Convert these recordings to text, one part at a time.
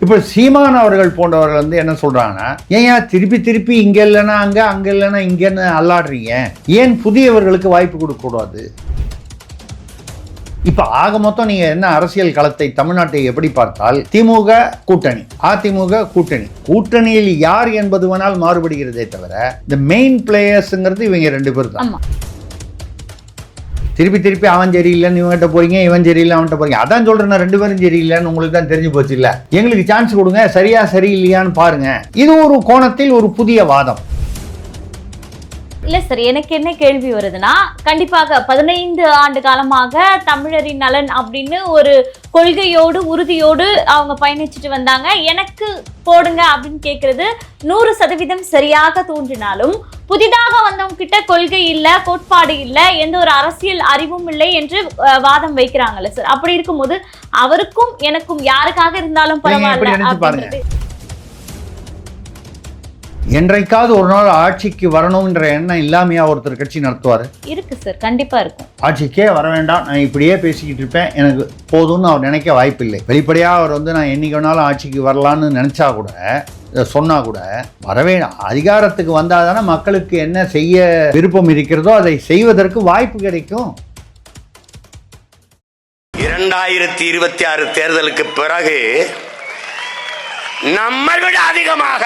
இப்போ சீமான் அவர்கள் போன்றவர்கள் வந்து என்ன சொல்றாங்கன்னா, ஏன் திருப்பி திருப்பி இங்க இல்லைன்னா அங்க, அங்க இல்லைன்னா இங்கன்னு அல்லாடுறீங்க, ஏன் புதியவர்களுக்கு வாய்ப்பு கொடுக்க கூடாது? இப்ப ஆக மொத்தம் நீங்க என்ன அரசியல் களத்தை தமிழ்நாட்டை எப்படி பார்த்தால், திமுக கூட்டணி, அதிமுக கூட்டணி, கூட்டணியில் யார் என்பது வேணால் மாறுபடுகிறதே தவிர இந்த மெயின் பிளேயர்ஸ்ங்கிறது இவங்க 2 பேர் தான். திருப்பி திருப்பி அவன் சரியில்லைன்னு இவன்கிட்ட போறீங்க, இவன் சரியில்லை அவன்கிட்ட போறீங்க. அதான் சொல்றேன், 2 பேரும் சரியில்லைன்னு உங்களுக்கு தான் தெரிஞ்சு போச்சு. இல்ல, எங்களுக்கு சான்ஸ் கொடுங்க, சரியா சரியில்லையான்னு பாருங்க. இது ஒரு கோணத்தில் ஒரு புதிய வாதம். இல்ல சார், எனக்கு என்ன கேள்வி வருதுன்னா, கண்டிப்பாக 15 ஆண்டு காலமாக தமிழரின் நலன் அப்படின்னு ஒரு கொள்கையோடு உறுதியோடு அவங்க பயணிச்சுட்டு வந்தாங்க. எனக்கு போடுங்க அப்படின்னு கேட்கறது 100% சரியாக தோன்றினாலும், புதிதாக வந்தவங்க கிட்ட கொள்கை இல்ல, கோட்பாடு இல்ல, எந்த ஒரு அரசியல் அறிவும் இல்லை என்று வாதம் வைக்கிறாங்கல்ல சார். அப்படி இருக்கும்போது அவருக்கும் எனக்கும் யாருக்காக இருந்தாலும் பரவாயில்ல, என்றைக்காவது ஒரு நாள் ஆட்சிக்கு வரணும்ன்ற எண்ணம் இல்லாமையா ஒருத்தர் கட்சி நடத்துவார்? இருக்கு சார், கண்டிப்பா இருக்கும். ஆட்சிக்கே வர வேண்டாம், நான் இப்படியே பேசிக்கிட்டு இருப்பேன், எனக்கு போதும்னு அவர் நினைக்க வாய்ப்பில்லை. வெளிப்படையாக அவர் வந்து நான் என்னைக்கு வேணாலும் ஆட்சிக்கு வரலான்னு நினைச்சா கூட, சொன்னா கூட வரவே, அதிகாரத்துக்கு வந்தால் தானே மக்களுக்கு என்ன செய்ய விருப்பம் இருக்கிறதோ அதை செய்வதற்கு வாய்ப்பு கிடைக்கும். 2026 தேர்தலுக்கு பிறகு நம்மை விட அதிகமாக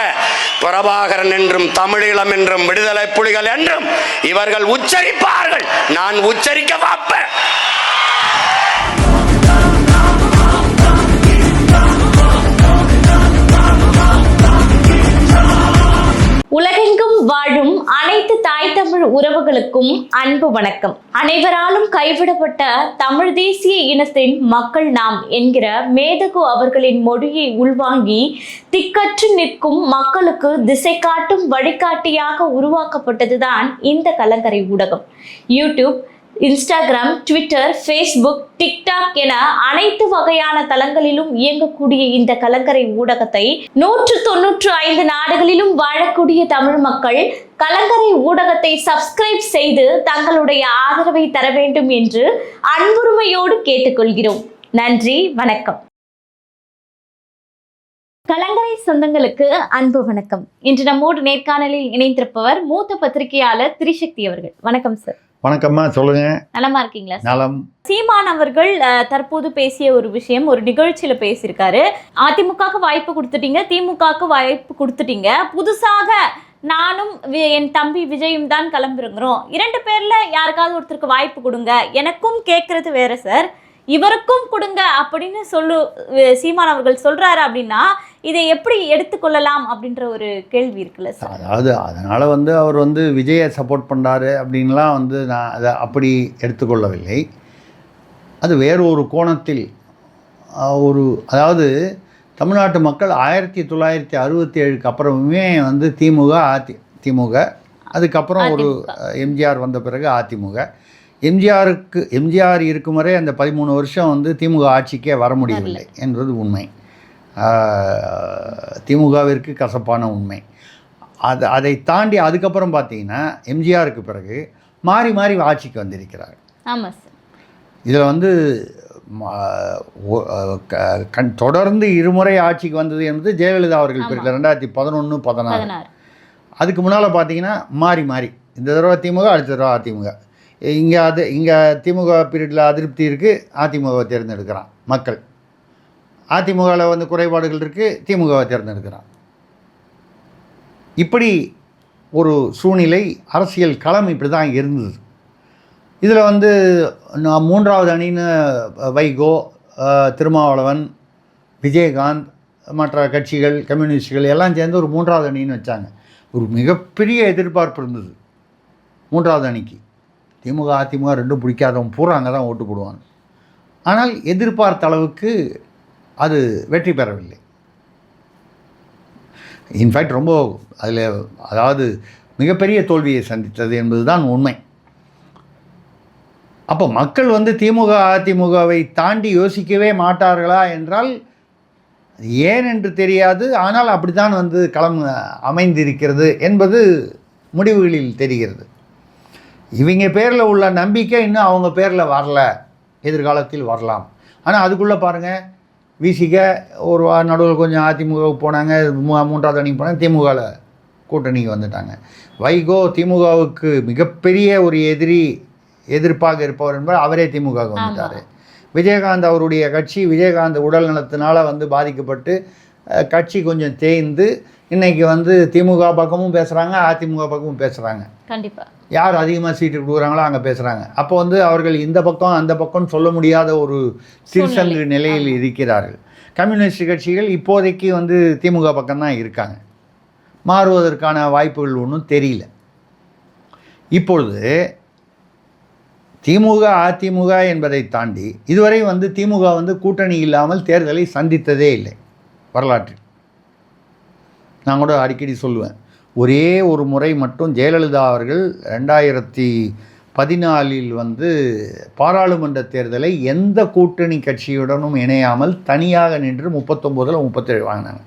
பிரபாகரன் என்றும் தமிழீழம் என்றும் விடுதலை புலிகள் என்றும் இவர்கள் உச்சரிப்பார்கள். நான் உச்சரிக்க பார்ப்பேன். உலகெங்கும் வாழும் அனைத்து தாய் தமிழ் உறவுகளுக்கும் அன்பு வணக்கம். அனைவராலும் கைவிடப்பட்ட தமிழ் தேசிய இனத்தின் மக்கள் நாம் என்கிற மேதகு அவர்களின் மொழியை உள்வாங்கி திக்கற்று நிற்கும் மக்களுக்கு திசை காட்டும் வழிகாட்டியாக உருவாக்கப்பட்டதுதான் இந்த கலங்கரை ஊடகம். YouTube, Instagram, Twitter, Facebook, TikTok என அனைத்து வகையான தளங்களிலும் இயங்கக்கூடிய இந்த கலங்கரை ஊடகத்தை 195 நாடுகளிலும் வாழக்கூடிய தமிழ் மக்கள் கலங்கரை ஊடகத்தை சப்ஸ்கிரைப் செய்து தங்களுடைய ஆதரவை தர வேண்டும் என்று அன்புரிமையோடு கேட்டுக்கொள்கிறோம். நன்றி, வணக்கம். கலங்கரை சொந்தங்களுக்கு அன்பு வணக்கம். இன்று நம்மோடு நேர்காணலில் இணைந்திருப்பவர் மூத்த பத்திரிகையாளர் திரிசக்தி அவர்கள். வணக்கம் சார். வணக்கம்மா, சொல்லுங்க. நலமா இருக்கீங்களா? நலம். சீமான் அவர்கள் தற்போது பேசிய ஒரு விஷயம், ஒரு நிகழ்ச்சியில பேசியிருக்காரு. அதிமுகவுக்கு வாய்ப்பு கொடுத்துட்டீங்க, திமுகவுக்கு வாய்ப்பு கொடுத்துட்டீங்க, புதுசாக நானும் என் தம்பி விஜயும் தான் கிளம்புறோம், 2 பேர்ல யாருக்காவது ஒருத்தருக்கு வாய்ப்பு கொடுங்க, எனக்கும் கேட்கறது வேற சார், இவருக்கும் கொடுங்க அப்படின்னு சீமான் அவர்கள் சொல்றாரு அப்படின்னா இதை எப்படி எடுத்துக்கொள்ளலாம் அப்படின்ற ஒரு கேள்வி இருக்குல்ல சார். அதாவது அதனால் வந்து அவர் வந்து விஜயை சப்போர்ட் பண்ணுறாரு அப்படின்லாம் வந்து நான் அதை அப்படி எடுத்துக்கொள்ளவில்லை. அது வேறு ஒரு கோணத்தில் அதாவது தமிழ்நாட்டு மக்கள் 1967க்கு அப்புறமே வந்து திமுக, அதுக்கப்புறம் ஒரு எம்ஜிஆர் வந்த பிறகு அதிமுக. எம்ஜிஆர் இருக்கும் வரை அந்த 13 வருஷம் வந்து திமுக ஆட்சிக்கே வர முடியவில்லை என்பது உண்மை. திமுகவிற்கு கசப்பான உண்மை. அதை தாண்டி அதுக்கப்புறம் பார்த்தீங்கன்னா எம்ஜிஆருக்கு பிறகு மாறி மாறி ஆட்சிக்கு வந்திருக்கிறார். ஆமாம் சார். இதில் வந்து தொடர்ந்து இருமுறை ஆட்சிக்கு வந்தது என்பது ஜெயலலிதா அவர்கள் பிறகு 2011, 2016. அதுக்கு முன்னால் பார்த்தீங்கன்னா மாறி மாறி இந்த தடவை திமுக, அடுத்த தடவை அதிமுக. இங்கே திமுக பீரியடில் அதிருப்தி இருக்குது, அதிமுகவை தேர்ந்தெடுக்கிறான் மக்கள். அதிமுகவில் வந்து குறைபாடுகள் இருக்குது, திமுகவை தேர்ந்தெடுக்கிறான். இப்படி ஒரு சூழ்நிலை, அரசியல் களம் இப்படி தான் இருந்தது. இதில் வந்து நான் 3வது அணின்னு வைகோ, திருமாவளவன், விஜயகாந்த், மற்ற கட்சிகள், கம்யூனிஸ்டுகள் எல்லாம் சேர்ந்து ஒரு 3வது அணின்னு வச்சாங்க. ஒரு மிகப்பெரிய எதிர்பார்ப்பு இருந்தது 3வது அணிக்கு. திமுக, அதிமுக ரெண்டும் பிடிக்காதவங்க பூரா அங்கே தான் ஓட்டு போடுவாங்க. ஆனால் எதிர்பார்த்த அளவுக்கு அது வெற்றி பெறவில்லை. இன்ஃபேக்ட் ரொம்ப அதாவது மிகப்பெரிய தோல்வியை சந்தித்தது என்பது தான் உண்மை. அப்போ மக்கள் வந்து திமுக, அதிமுகவை தாண்டி யோசிக்கவே மாட்டார்களா என்றால் ஏன் என்று தெரியாது. ஆனால் அப்படித்தான் வந்து களம் அமைந்திருக்கிறது என்பது முடிவுகளில் தெரிகிறது. இவங்க பேரில் உள்ள நம்பிக்கை இன்னும் அவங்க பேரில் வரல, எதிர்காலத்தில் வரலாம். ஆனால் அதுக்குள்ளே பாருங்கள், விசிக ஒரு நடுவில் கொஞ்சம் அதிமுகவுக்கு போனாங்க, மூன்றாவது அணிக்கு போனாங்க, திமுகவில் கூட்டணிக்கு வந்துட்டாங்க. வைகோ திமுகவுக்கு மிகப்பெரிய ஒரு எதிர்ப்பாக இருப்பவர் என்பவர் அவரே திமுகவுக்கு வந்துட்டார். விஜயகாந்த் அவருடைய கட்சி விஜயகாந்த் உடல் நலத்தினால் வந்து பாதிக்கப்பட்டு கட்சி கொஞ்சம் தேய்ந்து இன்றைக்கி வந்து திமுக பக்கமும் பேசுகிறாங்க, அதிமுக பக்கமும் பேசுகிறாங்க. கண்டிப்பாக யார் அதிகமாக சீட்டு கொடுக்குறாங்களோ அங்கே பேசுகிறாங்க. அப்போ வந்து அவர்கள் இந்த பக்கம் அந்த பக்கம் சொல்ல முடியாத ஒரு திருசங்கு நிலையில் இருக்கிறார்கள். கம்யூனிஸ்ட் கட்சிகள் இப்போதைக்கு வந்து திமுக பக்கம்தான் இருக்காங்க. மாறுவதற்கான வாய்ப்புகள் ஒன்றும் தெரியல. இப்பொழுது திமுக அதிமுக என்பதை தாண்டி இதுவரை வந்து திமுக வந்து கூட்டணி இல்லாமல் தேர்தலை சந்தித்ததே இல்லை வரலாற்றில். நான் கூட அடிக்கடி சொல்லுவேன், ஒரே ஒரு முறை மட்டும் ஜெயலலிதா அவர்கள் 2014 வந்து பாராளுமன்ற தேர்தலை எந்த கூட்டணி கட்சியுடனும் இணையாமல் தனியாக நின்று 39 37 வாங்கினாங்க.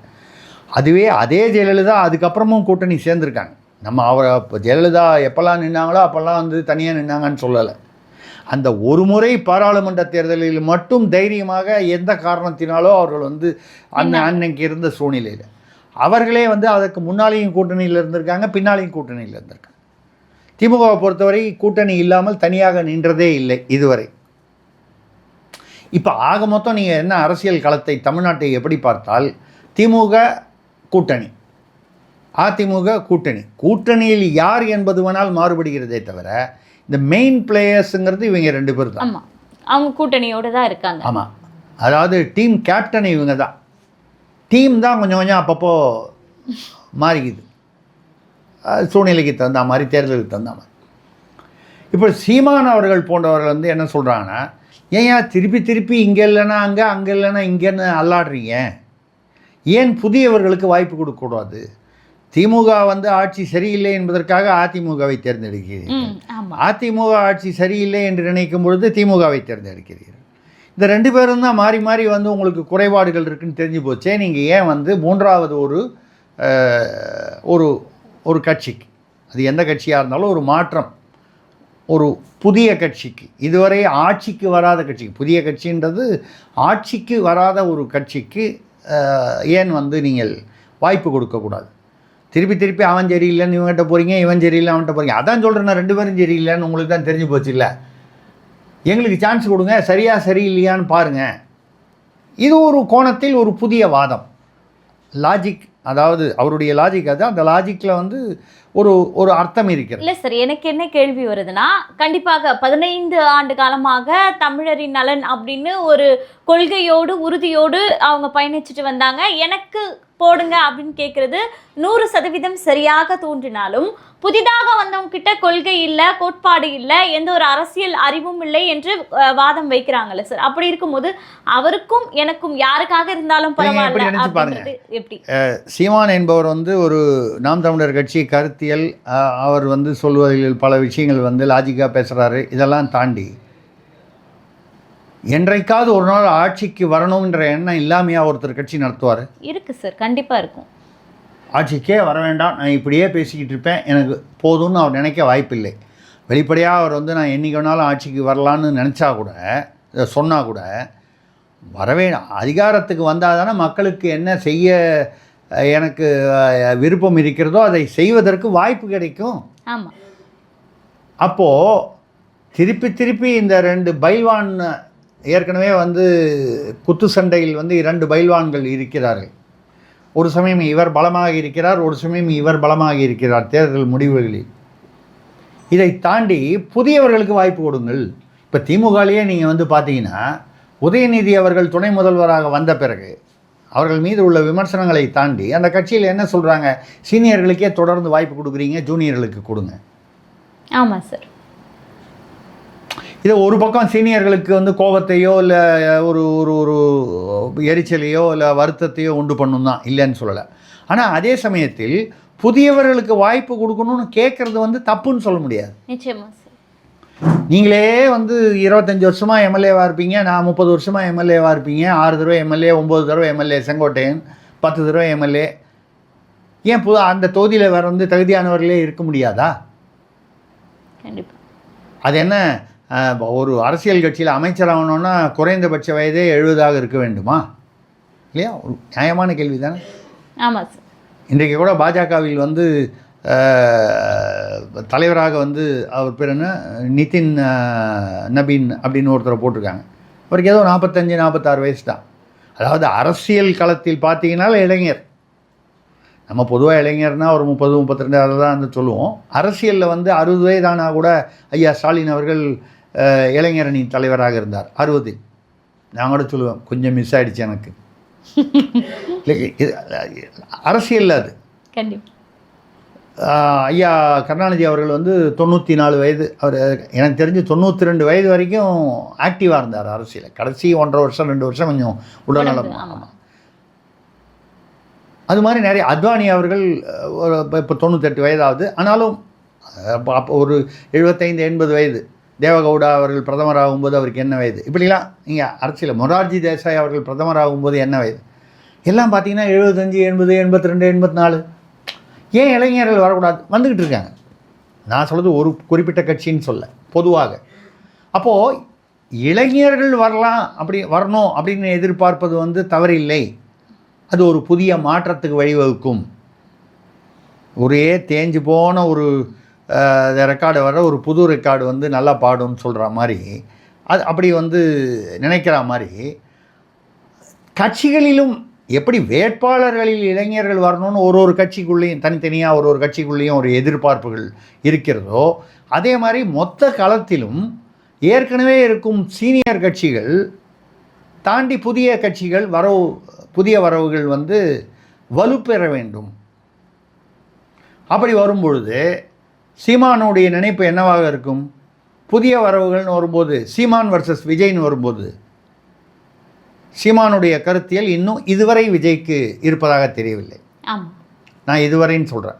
அதுவே அதே ஜெயலலிதா அதுக்கப்புறமும் கூட்டணி சேர்ந்துருக்காங்க. நம்ம இப்போ ஜெயலலிதா எப்போல்லாம் நின்னாங்களோ அப்போல்லாம் வந்து தனியாக நின்னாங்கன்னு சொல்லலை. அந்த ஒரு முறை பாராளுமன்ற தேர்தலில் மட்டும் தைரியமாக எந்த காரணத்தினாலோ அவர்கள் வந்து அன்னைக்கு இருந்த சூழ்நிலையில் அவர்களே வந்து அதற்கு முன்னாலேயும் கூட்டணியில் இருந்திருக்காங்க, பின்னாலேயும் கூட்டணியில் இருந்திருக்காங்க. திமுகவை பொறுத்தவரை கூட்டணி இல்லாமல் தனியாக நின்றதே இல்லை இதுவரை. இப்போ ஆக மொத்தம் நீங்கள் என்ன அரசியல் களத்தை தமிழ்நாட்டை எப்படி பார்த்தால் திமுக கூட்டணி, அதிமுக கூட்டணி, கூட்டணியில் யார் என்பது வேணால் மாறுபடுகிறதே தவிர இந்த மெயின் பிளேயர்ஸுங்கிறது இவங்க 2 பேர் தான். ஆமாம், அவங்க கூட்டணியோடு தான் இருக்காங்க. ஆமாம், அதாவது டீம் கேப்டன் இவங்க தான். டீம் தான் கொஞ்சம் கொஞ்சம் அப்பப்போ மாறிக்குது, சூழ்நிலைக்கு தகுந்த மாதிரி, தேர்தலுக்கு தகுந்த மாதிரி. இப்போ சீமான் அவர்கள் போன்றவர்கள் வந்து என்ன சொல்கிறாங்கன்னா, ஏன் திருப்பி இங்கே இல்லைன்னா அங்கே இல்லைன்னா இங்கேன்னு அல்லாடுறீங்க, ஏன் புதியவர்களுக்கு வாய்ப்பு கொடுக்கக்கூடாது? திமுக வந்து ஆட்சி சரியில்லை என்பதற்காக அதிமுகவை தேர்ந்தெடுக்கிறீர்கள், அதிமுக ஆட்சி சரியில்லை என்று நினைக்கும் பொழுது திமுகவை தேர்ந்தெடுக்கிறீர்கள். இந்த 2 பேரும் தான் மாறி மாறி வந்து உங்களுக்கு குறைபாடுகள் இருக்குன்னு தெரிஞ்சு போச்சே, நீங்கள் ஏன் வந்து மூன்றாவது ஒரு கட்சிக்கு, அது எந்த கட்சியாக இருந்தாலும் ஒரு மாற்றம், ஒரு புதிய கட்சிக்கு, இதுவரை ஆட்சிக்கு வராத கட்சிக்கு, புதிய கட்சின்றது ஆட்சிக்கு வராத ஒரு கட்சிக்கு ஏன் வந்து நீங்கள் வாய்ப்பு கொடுக்கக்கூடாது? திருப்பி அவன் சரியில்லைன்னு இவங்ககிட்ட போகிறீங்க, இவன் சரியில்லை அவன்கிட்ட போகிறீங்க. அதான் சொல்கிறேன், 2 பேரும் சரியில்லைன்னு உங்களுக்கு தான் தெரிஞ்சு போச்சு இல்லை? எங்களுக்கு சான்ஸ் கொடுங்க, சரியில்லையான்னு பாருங்கள். இது ஒரு கோணத்தில் ஒரு புதிய வாதம், லாஜிக், அதாவது அவருடைய லாஜிக். அது அந்த லாஜிக்கில் வந்து ஒரு அர்த்தம் இருக்கிறது. இல்லை சார், எனக்கு என்ன கேள்வி வருதுன்னா, கண்டிப்பாக 15 ஆண்டு காலமாக தமிழரின் நலன் அப்படின்னு ஒரு கொள்கையோடு உறுதியோடு அவங்க பயணிச்சுட்டு வந்தாங்க. எனக்கு போடுங்க அப்படின்னு கேட்குறது 100% சரியாக தோன்றினாலும், புதிதாக வந்தவங்க கிட்ட கொள்கை இல்லை, கோட்பாடு இல்லை, எந்த ஒரு அரசியல் அறிவும் இல்லை என்று வாதம் வைக்கிறாங்கல்ல சார். அப்படி இருக்கும்போது அவருக்கும் எனக்கும் யாருக்காக இருந்தாலும் பரவாயில்ல எப்படி? சீமான் என்பவர் வந்து ஒரு நாம் தமிழர் கட்சி கருத்தியல், அவர் வந்து சொல்வதில் பல விஷயங்கள் வந்து லாஜிக்காக பேசுகிறாரு. இதெல்லாம் தாண்டி என்றைக்காவது ஒரு நாள் ஆட்சிக்கு வரணுன்ற எண்ணம் இல்லாமையா ஒருத்தர் கட்சி நடத்துவார்? இருக்கு சார், கண்டிப்பாக இருக்கும். ஆட்சிக்கே வர வேண்டாம், நான் இப்படியே பேசிக்கிட்டு இருப்பேன், எனக்கு போதும்னு அவர் நினைக்க வாய்ப்பில்லை. வெளிப்படையாக அவர் வந்து நான் என்றைக்கு வேணாலும் ஆட்சிக்கு வரலான்னு நினச்சா கூட, சொன்னால் கூட வரவே, அதிகாரத்துக்கு வந்தால் தானே மக்களுக்கு என்ன செய்ய எனக்கு விருப்பம் இருக்கிறதோ அதை செய்வதற்கு வாய்ப்பு கிடைக்கும். ஆமாம். அப்போது திருப்பி இந்த 2 பைல்வான், ஏற்கனவே வந்து குத்து சண்டையில் வந்து 2 பைல்வான்கள் இருக்கிறார்கள். ஒரு சமயம் இவர் பலமாக இருக்கிறார், ஒரு சமயம் இவர் பலமாக இருக்கிறார் தேர்தல் முடிவுகளில். இதை தாண்டி புதியவர்களுக்கு வாய்ப்பு கொடுங்கள். இப்போ திமுகலேயே நீங்கள் வந்து பார்த்தீங்கன்னா, உதயநிதி அவர்கள் துணை முதல்வராக வந்த பிறகு அவர்கள் மீது உள்ள விமர்சனங்களை தாண்டி அந்த கட்சியில் என்ன சொல்கிறாங்க, சீனியர்களுக்கே தொடர்ந்து வாய்ப்பு கொடுக்குறீங்க, ஜூனியர்களுக்கு கொடுங்க. ஆமாம் சார். இதை ஒரு பக்கம் சீனியர்களுக்கு வந்து கோபத்தையோ இல்லை ஒரு ஒரு எரிச்சலையோ இல்லை வருத்தத்தையோ உண்டு பண்ணும் தான், இல்லைன்னு சொல்லலை. ஆனால் அதே சமயத்தில் புதியவர்களுக்கு வாய்ப்பு கொடுக்கணும்னு கேட்குறது வந்து தப்புன்னு சொல்ல முடியாது. நிச்சயமா சார். நீங்களே வந்து 25 வருஷமாக எம்எல்ஏவாக இருப்பீங்க, நான் 30 வருஷமாக எம்எல்ஏவாக இருப்பீங்க, 6 தடவை எம்எல்ஏ, 9 தடவை எம்எல்ஏ, செங்கோட்டையன் 10 தடவை எம்எல்ஏ. ஏன் அந்த தொகுதியில் வேறு வந்து தகுதியானவர்களே இருக்க முடியாதா? கண்டிப்பாக. அது என்ன, ஒரு அரசியல் கட்சியில் அமைச்சராகணுன்னா குறைந்தபட்ச வயதே 70 இருக்க வேண்டுமா? இல்லையா? ஒரு நியாயமான கேள்வி தானே. ஆமாம் சார். இன்றைக்கு கூட பாஜகவில் வந்து தலைவராக வந்து அவர் பேர் என்ன, நிதின் நபீன் அப்படின்னு ஒருத்தரை போட்டிருக்காங்க. அவருக்கு ஏதோ 45-46 வயசு தான். அதாவது அரசியல் களத்தில் பார்த்தீங்கன்னா இளைஞர். நம்ம பொதுவாக இளைஞர்னால் ஒரு 30-32 அதை தான் வந்து சொல்லுவோம். அரசியலில் வந்து 60 வயதானா கூட ஐயா ஸ்டாலின் அவர்கள் இளைஞரணி தலைவராக இருந்தார் 60. நான் கூட சொல்லுவேன் கொஞ்சம் மிஸ் ஆகிடுச்சு எனக்கு. அரசியலில் அது கண்டிப்பாக. ஐயா கருணாநிதி அவர்கள் வந்து 94 வயது. அவர் எனக்கு தெரிஞ்சு 92 வயது வரைக்கும் ஆக்டிவாக இருந்தார் அரசியலில். கடைசி 1.5 வருஷம் 2 வருஷம் கொஞ்சம் உடல்நலம். ஆமாம். அது மாதிரி நிறைய அத்வானி அவர்கள் இப்போ 98 வயதாகுது. ஆனாலும் அப்போ ஒரு 75-80 வயது. தேவகவுடா அவர்கள் பிரதமராகும்போது அவருக்கு என்ன வயது? இப்படிலாம் நீங்கள் அரசியல் மொரார்ஜி தேசாய் அவர்கள் பிரதமராகும்போது என்ன வயது? எல்லாம் பார்த்தீங்கன்னா 75, 80, 82, 84. ஏன் இளைஞர்கள் வரக்கூடாது? வந்துக்கிட்டு இருக்காங்க. நான் சொல்கிறது ஒரு குறிப்பிட்ட கட்சின்னு சொல்ல, பொதுவாக. அப்போது இளைஞர்கள் வரணும் அப்படின்னு எதிர்பார்ப்பது வந்து தவறில்லை. அது ஒரு புதிய மாற்றத்துக்கு வழிவகுக்கும். ஒரே தேஞ்சு போன ஒரு ரெக்கார்டு வர ஒரு புது ரெக்கார்டு வந்து நல்லா பாடும்னு சொல்கிற மாதிரி, அது அப்படி வந்து நினைக்கிற மாதிரி கட்சிகளிலும் எப்படி வேட்பாளர்களில் இளைஞர்கள் வரணும்னு ஒரு கட்சிக்குள்ளேயும் தனித்தனியாக ஒரு கட்சிக்குள்ளேயும் ஒரு எதிர்பார்ப்புகள் இருக்கிறதோ, அதே மாதிரி மொத்த களத்திலும் ஏற்கனவே இருக்கும் சீனியர் கட்சிகள் தாண்டி புதிய கட்சிகள் புதிய வரவுகள் வந்து வலுப்பெற வேண்டும். அப்படி வரும்பொழுது சீமானுடைய நினைப்பு என்னவாக இருக்கும்? புதிய வரவுகள்னு வரும்போது, சீமான் வர்சஸ் விஜய்னு வரும்போது, சீமானுடைய கருத்தியல் இன்னும் இதுவரை விஜய்க்கு இருப்பதாக தெரியவில்லை. நான் இதுவரைன்னு சொல்கிறேன்.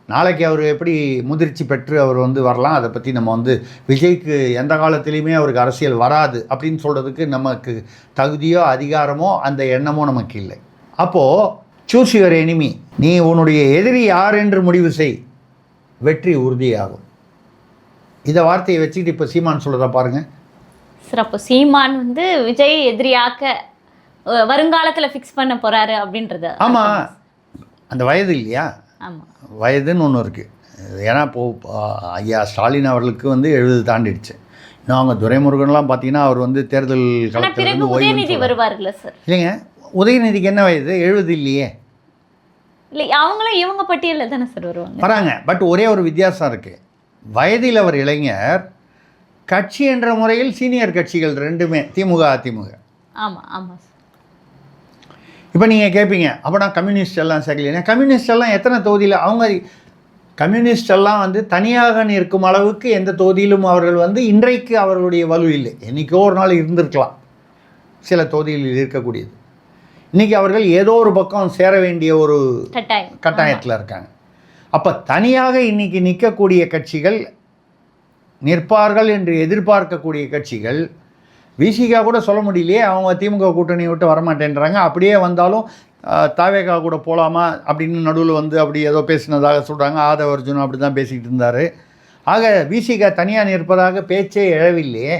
நாளைக்கு அவர் எப்படி முதிர்ச்சி பெற்று அவர் வந்து வரலாம், அதை பற்றி நம்ம வந்து விஜய்க்கு எந்த காலத்திலையுமே அவருக்கு அரசியல் வராது அப்படின்னு சொல்கிறதுக்கு நமக்கு தகுதியோ அதிகாரமோ அந்த எண்ணமோ நமக்கு இல்லை. அப்போது சூஸ் யுவர் எனிமி, நீ உன்னுடைய எதிரி யார் என்று முடிவு செய், வெற்றி உறுதியாகும். இந்த வார்த்தையை வச்சுக்கிட்டு இப்போ சீமான் சொல்கிறத பாருங்கள் சார். அப்போ சீமான் வந்து விஜய் எதிரியாக்க வருங்காலத்தில் ஃபிக்ஸ் பண்ண போகிறாரு அப்படின்றது. ஆமாம், அந்த வயது இல்லையா? ஆமாம், வயதுன்னு ஒன்று இருக்குது. ஏன்னா இப்போது ஐயா ஸ்டாலின் அவர்களுக்கு வந்து 70 தாண்டிடுச்சு. இன்னும் அவங்க துரைமுருகன்லாம் பார்த்தீங்கன்னா அவர் வந்து தேர்தல் காலத்தில் உதயநிதி வருவார்ல சார்? இல்லைங்க, உதயநிதிக்கு என்ன வயது? 70 இல்லையே. இல்லை, அவங்களும் இவங்க பட்டியலில் தானே சார் வராங்க. பட் ஒரே ஒரு வித்தியாசம் இருக்குது. வயதில் அவர் இளைஞர், கட்சி என்ற முறையில் சீனியர் கட்சிகள் ரெண்டுமே திமுக அதிமுக. ஆமாம் ஆமாம் சார். இப்போ நீங்கள் கேட்பீங்க, அப்போ நான் கம்யூனிஸ்ட் எல்லாம் சேர்க்கலையா? கம்யூனிஸ்ட் எல்லாம் எத்தனை தொகுதியில் அவங்க கம்யூனிஸ்ட் எல்லாம் வந்து தனியாக நிற்கும் அளவுக்கு எந்த தொகுதியிலும் அவர்கள் வந்து இன்றைக்கு அவர்களுடைய வலு இல்லை. என்றைக்கோ ஒரு நாள் இருந்திருக்கலாம் சில தொகுதிகளில் இருக்கக்கூடியது. இன்றைக்கி அவர்கள் ஏதோ ஒரு பக்கம் சேர வேண்டிய ஒரு கட்டாயத்தில் இருக்காங்க. அப்போ தனியாக இன்றைக்கி நிற்கக்கூடிய கட்சிகள், நிற்பார்கள் என்று எதிர்பார்க்கக்கூடிய கட்சிகள், விசிகா கூட சொல்ல முடியலையே, அவங்க திமுக கூட்டணி விட்டு வரமாட்டேன்றாங்க. அப்படியே வந்தாலும் தாவேகா கூட போகலாமா அப்படின்னு நடுவில் வந்து அப்படி ஏதோ பேசினதாக சொல்கிறாங்க. ஆதவ அர்ஜுன் அப்படி தான் பேசிக்கிட்டு இருந்தார். ஆக விசிகா தனியாக நிற்பதாக பேச்சே எழவில்லையே.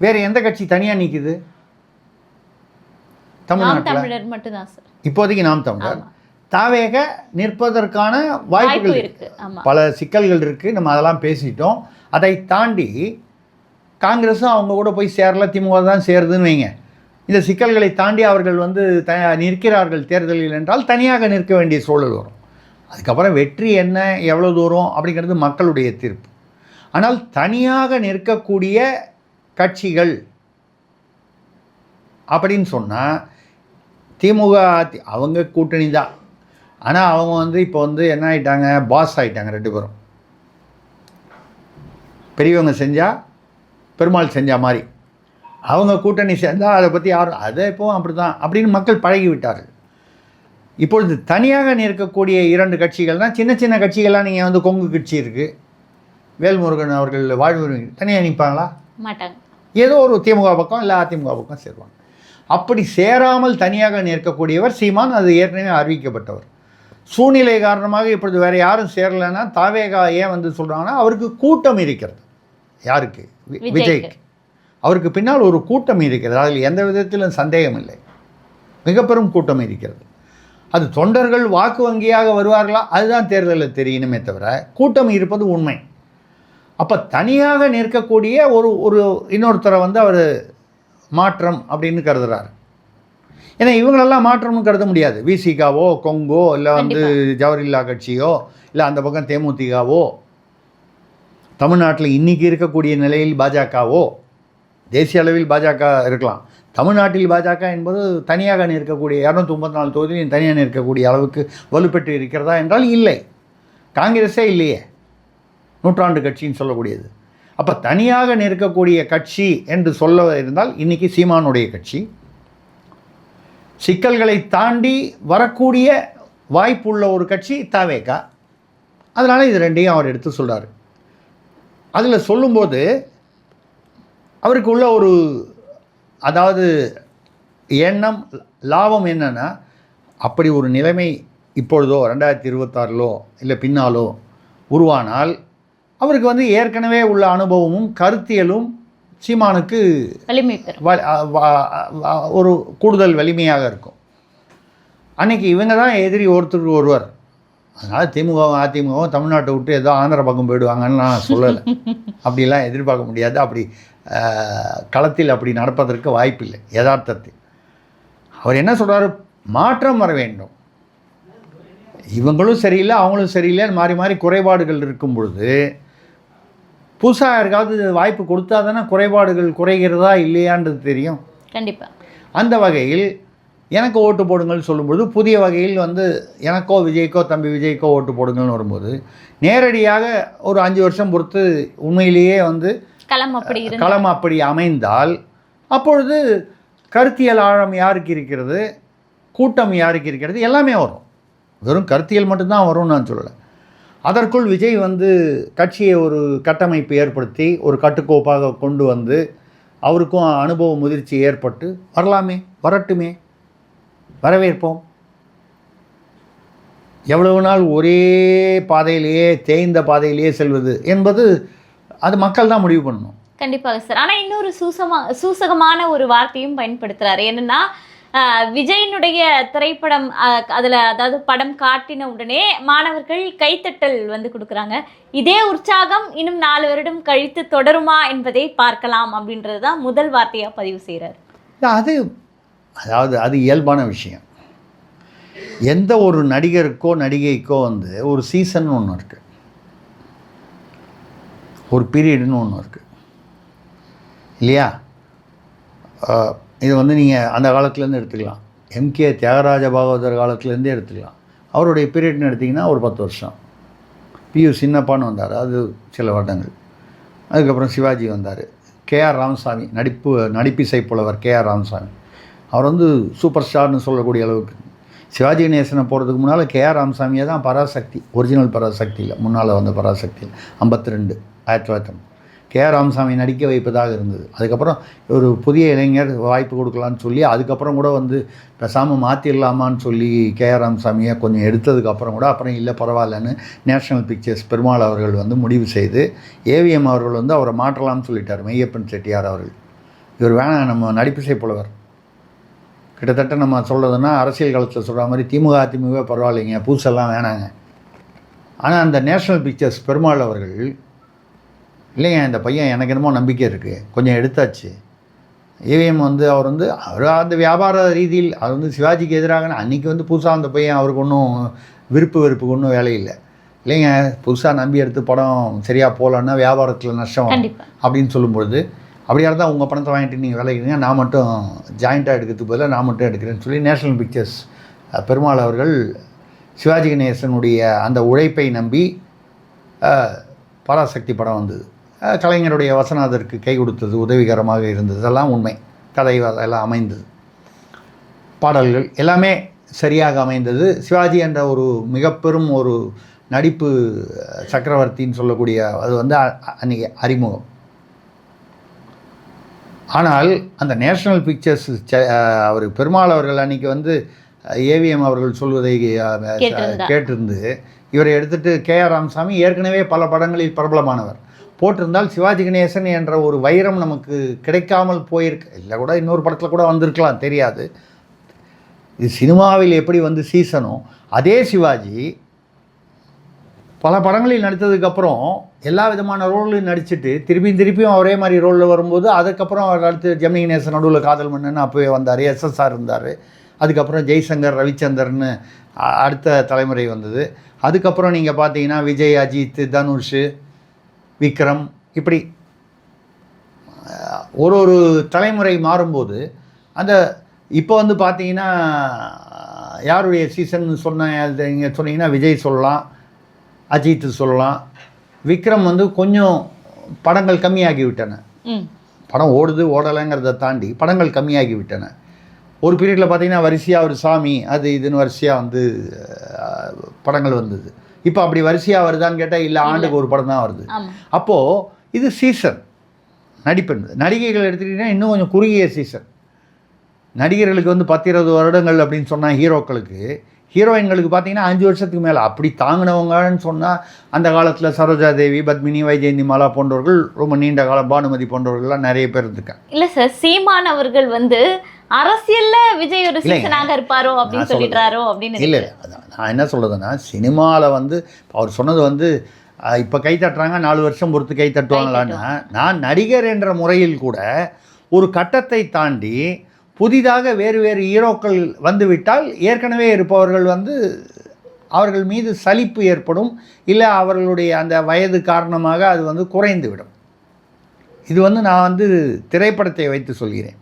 வேறு எந்த கட்சி தனியாக நிற்குது தமிழ்நாட்டில்? மட்டும்தான் சார் இப்போதைக்கு நாம் தமிழர். தாவேக நிற்பதற்கான வாய்ப்புகள் இருக்குது, பல சிக்கல்கள் இருக்குது, நம்ம அதெல்லாம் பேசிட்டோம். அதை தாண்டி காங்கிரஸும் அவங்க கூட போய் சேரல, திமுக தான் சேருதுன்னு வைங்க. இந்த சிக்கல்களை தாண்டி அவர்கள் வந்து நிற்கிறார்கள் தேர்தலில் என்றால் தனியாக நிற்க வேண்டிய சூழல் வரும். அதுக்கப்புறம் வெற்றி என்ன, எவ்வளோ தூரம் அப்படிங்கிறது மக்களுடைய தீர்ப்பு. ஆனால் தனியாக நிற்கக்கூடிய கட்சிகள் அப்படின்னு சொன்னால் திமுக அவங்க கூட்டணி தான். ஆனால் அவங்க வந்து இப்போ வந்து என்ன ஆகிட்டாங்க, பாஸ் ஆகிட்டாங்க. 2 பேரும் பெரியவங்க செஞ்சால் பெருமாள் செஞ்ச மாதிரி அவங்க கூட்டணி சேர்ந்தால் அதை பற்றி யாரும் அதை இப்போவும் அப்படி தான் அப்படின்னு மக்கள் பழகி விட்டார்கள். இப்பொழுது தனியாக நிற்கக்கூடிய 2 கட்சிகள் தான். சின்ன சின்ன கட்சிகள்லாம் நீங்கள் வந்து கொங்கு கட்சி இருக்குது, வேல்முருகன் அவர்கள் வாழ்வு தனியாக நிற்பாங்களா? மாட்டாங்க. ஏதோ ஒரு திமுக பக்கம் இல்லை அதிமுக பக்கம் சேருவாங்க. அப்படி சேராமல் தனியாக நிற்கக்கூடியவர் சீமான். அது ஏற்கனவே அறிவிக்கப்பட்டவர். சூழ்நிலை காரணமாக இப்பொழுது வேறு யாரும் சேரலைன்னா தாவேகா ஏன் வந்து சொல்கிறாங்கன்னா அவருக்கு கூட்டம் இருக்கிறது. யாருக்கு? விஜய்க்கு. அவருக்கு பின்னால் ஒரு கூட்டம் இருக்கிறது, அதில் எந்த விதத்திலும் சந்தேகம் இல்லை. மிக பெரும் கூட்டம் இருக்கிறது. அது தொண்டர்கள் வாக்கு வங்கியாக வருவார்களா, அதுதான் தேர்தலில் தெரியணுமே தவிர கூட்டம் இருப்பது உண்மை. அப்போ தனியாக நிற்கக்கூடிய ஒரு இன்னொருத்தரை வந்து அவர் மாற்றம் அப்படின்னு கருதுகிறார். ஏன்னா இவங்களெல்லாம் மாற்றம்னு கருத முடியாது. விசிகாவோ கொங்கோ இல்லை வந்து ஜவஹர்லா கட்சியோ இல்லை அந்த பக்கம் தேமுதிகவோ, தமிழ்நாட்டில் இன்றைக்கி இருக்கக்கூடிய நிலையில் பாஜகவோ, தேசிய அளவில் பாஜக இருக்கலாம், தமிழ்நாட்டில் பாஜக என்பது தனியாக நிற்கக்கூடிய 254 தொகுதியும் தனியாக நிற்கக்கூடிய அளவுக்கு வலுப்பெற்று இருக்கிறதா என்றால் இல்லை. காங்கிரஸே இல்லையே, நூற்றாண்டு கட்சின்னு சொல்லக்கூடியது. அப்போ தனியாக நிற்கக்கூடிய கட்சி என்று சொல்ல இருந்தால் இன்றைக்கி சீமானுடைய கட்சி சிக்கல்களை தாண்டி வரக்கூடிய வாய்ப்புள்ள ஒரு கட்சி தவேகா. அதனால் இது ரெண்டையும் அவர் எடுத்து சொல்கிறார். அதில் சொல்லும்போது அவருக்கு உள்ள ஒரு அதாவது எண்ணம் லாபம் என்னென்னா, அப்படி ஒரு நிலைமை இப்பொழுதோ 2026லோ இல்லை பின்னாலோ உருவானால் அவருக்கு வந்து ஏற்கனவே உள்ள அனுபவமும் கருத்தியலும் சீமானுக்கு ஒரு கூடுதல் வலிமையாக இருக்கும். அன்றைக்கி இவங்க தான் எதிரி ஒருத்தருக்கு ஒருவர். அதனால் திமுகவும் அதிமுகவும் தமிழ்நாட்டை விட்டு ஏதோ ஆந்திர பக்கம் போயிடுவாங்கன்னு நான் சொல்லலை. அப்படிலாம் எதிர்பார்க்க முடியாது. அப்படி களத்தில் அப்படி நடப்பதற்கு வாய்ப்பில்லை. யதார்த்தத்தில் அவர் என்ன சொல்கிறார், மாற்றம் வர வேண்டும். இவங்களும் சரியில்லை அவங்களும் சரியில்லைன்னு மாறி மாறி குறைபாடுகள் இருக்கும் பொழுது புதுசாக யாருக்காவது வாய்ப்பு கொடுத்தா தானே குறைபாடுகள் குறைகிறதா இல்லையான்றது தெரியும். கண்டிப்பாக. அந்த வகையில் எனக்கு ஓட்டு போடுங்கள்னு சொல்லும்போது புதிய வகையில் வந்து எனக்கோ விஜய்க்கோ தம்பி விஜய்க்கோ ஓட்டு போடுங்கள்னு வரும்போது நேரடியாக ஒரு 5 வருஷம் பொறுத்து உண்மையிலேயே வந்து களம் அப்படி அமைந்தால் அப்பொழுது கருத்தியல் ஆழம் யாருக்கு இருக்கிறது, கூட்டம் யாருக்கு இருக்கிறது, எல்லாமே வரும். வெறும் கருத்தியல் மட்டும்தான் வரும்னு நான் சொல்லலை. அதற்குள் விஜய் வந்து கட்சியை ஒரு கட்டமைப்பு ஏற்படுத்தி ஒரு கட்டுக்கோப்பாக கொண்டு வந்து அவருக்கும் அனுபவ முதிர்ச்சி ஏற்பட்டு வரலாமே, வரட்டுமே, வரவேற்போம். எவ்வளவு நாள் ஒரே பாதையிலேயே தேய்ந்த பாதையிலேயே செல்வது என்பது அது மக்கள் தான் முடிவு பண்ணணும். கண்டிப்பாக சார். ஆனால் இன்னொரு சூசகமான ஒரு வார்த்தையும் பயன்படுத்துகிறாரு. என்னென்னா, விஜயனுடைய திரைப்படம் அதில் அதாவது படம் காட்டின உடனே மாணவர்கள் கைத்தட்டல் வந்து கொடுக்குறாங்க. இதே உற்சாகம் இன்னும் 4 வருடம் கழித்து தொடருமா என்பதை பார்க்கலாம் அப்படின்றது தான் முதல் வார்த்தையாக பதிவு செய்கிறார். அது இயல்பான விஷயம். எந்த ஒரு நடிகருக்கோ நடிகைக்கோ வந்து ஒரு சீசன் ஒன்று இருக்குது, ஒரு பீரியடுன்னு ஒன்று இருக்குது இல்லையா? இது வந்து நீங்கள் அந்த காலத்துலேருந்து எடுத்துக்கலாம். எம்கே தியாகராஜ பாகவதர் காலத்துலேருந்தே எடுத்துக்கலாம். அவருடைய பீரியட்னு எடுத்திங்கன்னா ஒரு 10 வருஷம். பியு சின்னப்பான்னு வந்தார், அது சில வருடங்கள். அதுக்கப்புறம் சிவாஜி வந்தார். கேஆர் ராமசாமி, நடிப்பிசை புலவர் கேஆர் ராமசாமி, அவர் வந்து சூப்பர் ஸ்டார்னு சொல்லக்கூடிய அளவுக்கு. சிவாஜி கணேசனை போகிறதுக்கு முன்னால் கேஆர் ராமசாமியை தான் பராசக்தி, ஒரிஜினல் பராசக்தியில் முன்னால் வந்த பராசக்தியில் 52 1950 கேஆர் ராமசாமி நடிக்க வைப்பதாக இருந்தது. அதுக்கப்புறம் ஒரு புதிய இளைஞர் வாய்ப்பு கொடுக்கலான்னு சொல்லி அதுக்கப்புறம் கூட வந்து பேசாமல் மாற்றிடலாமான்னு சொல்லி கேஆர் ராமசாமியை கொஞ்சம் எடுத்ததுக்கப்புறம் கூட அப்புறம் இல்லை பரவாயில்லன்னு நேஷ்னல் பிக்சர்ஸ் பெருமாள் அவர்கள் வந்து முடிவு செய்து ஏவிஎம் அவர்கள் வந்து அவரை மாற்றலாம்னு சொல்லிட்டார். மெய்யப்பன் செட்டியார் அவர்கள். இவர் வேணாம், நம்ம நடிப்பிசை புலவர், கிட்டத்தட்ட நம்ம சொல்கிறதுனா அரசியல் காலத்தில் சொல்கிற மாதிரி திமுக அதிமுக பரவாயில்லைங்க, புதுசெல்லாம் வேணாங்க. ஆனால் அந்த நேஷ்னல் பிக்சர்ஸ் பெருமாள் அவர்கள் இல்லைங்க, இந்த பையன் எனக்கு என்னமோ நம்பிக்கை இருக்குது, கொஞ்சம் எடுத்தாச்சு. ஏவிஎம் வந்து அவர் அந்த வியாபார ரீதியில் அவர் வந்து சிவாஜிக்கு எதிராகனா அன்றைக்கி வந்து புதுசாக அந்த பையன் அவருக்கு ஒன்றும் வெறுப்புக்கு ஒன்றும் வேலை இல்லை. இல்லைங்க, புதுசாக நம்பி எடுத்து படம் சரியாக போகலன்னா வியாபாரத்தில் நஷ்டம் அப்படின்னு சொல்லும்பொழுது, அப்படியா இருந்தால் உங்கள் பணத்தை வாங்கிட்டு நீங்கள் வேலைக்குறீங்க, நான் மட்டும் ஜாயிண்ட்டாக எடுக்கிறதுக்கு பதிலாக நான் மட்டும் எடுக்கிறேன்னு சொல்லி நேஷ்னல் பிக்சர்ஸ் பெருமாள் அவர்கள் சிவாஜி கணேசனுடைய அந்த உழைப்பை நம்பி பராசக்தி படம் வந்தது. கலைஞருடைய வசனம் அதற்கு கை கொடுத்தது, உதவிகரமாக இருந்தது. இதெல்லாம் உண்மை. கதை எல்லாம் அமைந்தது, பாடல்கள் எல்லாமே சரியாக அமைந்தது. சிவாஜி என்ற ஒரு மிக பெரும் ஒரு நடிப்பு சக்கரவர்த்தின்னு சொல்லக்கூடிய அது வந்து அன்றைக்கி அறிமுகம். ஆனால் அந்த நேஷ்னல் பிக்சர்ஸ் அவர் பெருமாள் அவர்கள் அன்றைக்கி வந்து ஏவிஎம் அவர்கள் சொல்வதை கேட்டிருந்து இவரை எடுத்துகிட்டு கேஆர் ராமசாமி ஏற்கனவே பல படங்களில் பிரபலமானவர் போட்டிருந்தால் சிவாஜி கணேசன் என்ற ஒரு வைரம் நமக்கு கிடைக்காமல் போயிருக்கு. இல்லை கூட இன்னொரு படத்தில் கூட வந்திருக்கலாம், தெரியாது. இது சினிமாவில் எப்படி வந்து சீசனோ அதே சிவாஜி பல படங்களில் நடித்ததுக்கப்புறம் எல்லா விதமான ரோல்லையும் நடிச்சுட்டு திருப்பியும் ஒரே மாதிரி ரோலில் வரும்போது அதுக்கப்புறம் அவர் அடுத்து ஜெமினி கணேசன் நடுவில் காதல் மன்னன் அப்போவே வந்தார், எஸ்எஸ்ஆர் இருந்தார், அதுக்கப்புறம் ஜெய்சங்கர் ரவிச்சந்தர்னு அடுத்த தலைமுறை வந்தது. அதுக்கப்புறம் நீங்கள் பார்த்தீங்கன்னா விஜய், அஜித், தனுஷ், விக்ரம், இப்படி ஒரு தலைமுறை மாறும்போது அந்த இப்போ வந்து பார்த்தீங்கன்னா யாருடைய சீசன் நீங்கள் சொன்னீங்கன்னா விஜய் சொல்லலாம், அஜித் சொல்லலாம். விக்ரம் வந்து கொஞ்சம் படங்கள் கம்மியாகி விட்டன. படம் ஓடுது ஓடலைங்கிறத தாண்டி படங்கள் கம்மியாகி விட்டன. ஒரு பீரியடில் பார்த்தீங்கன்னா வரிசையாக ஒரு சாமி அது இதுன்னு வரிசையாக வந்து படங்கள் வந்தது. இப்போ அப்படி வரிசையாக வருதான்னு கேட்டால் இல்லை, ஆண்டுக்கு ஒரு படம் தான் வருது. அப்போது இது சீசன் நடிப்பு. நடிகைகள் எடுத்துக்கிட்டிங்கன்னா இன்னும் கொஞ்சம் குறுகிய சீசன். நடிகர்களுக்கு வந்து 10-20 வருடங்கள் அப்படின்னு சொன்னால் ஹீரோக்களுக்கு, ஹீரோயின்களுக்கு பார்த்தீங்கன்னா 5 வருஷத்துக்கு மேலே அப்படி தாங்கினவங்கன்னு சொன்னால் அந்த காலத்தில் சரோஜா தேவி, பத்மினி, வைஜெயந்திமாலா போன்றவர்கள் ரொம்ப நீண்ட காலம், பானுமதி போன்றவர்கள்லாம் நிறைய பேர் இருந்திருக்காங்க. இல்லை சார், சீமான் அவர்கள் வந்து அரசியல்ல விஜய் ஒரு சீசனாக இருப்பாரோ அப்படின்னு சொல்லிடுறாரோ அப்படின்னு. இல்லை, நான் என்ன சொல்கிறதுன்னா சினிமாவில் வந்து அவர் சொன்னது வந்து இப்போ கை தட்டுறாங்க 4 வருஷம் பொறுத்து கை தட்டுவாங்களான்னா, நான் நடிகர் என்ற முறையில் கூட ஒரு கட்டத்தை தாண்டி புதிதாக வேறு ஹீரோக்கள் வந்துவிட்டால் ஏற்கனவே இருப்பவர்கள் வந்து அவர்கள் மீது சலிப்பு ஏற்படும், இல்லை அவர்களுடைய அந்த வயது காரணமாக அது வந்து குறைந்து விடும். இது வந்து நான் வந்து திரைப்படத்தை வைத்து சொல்கிறேன்.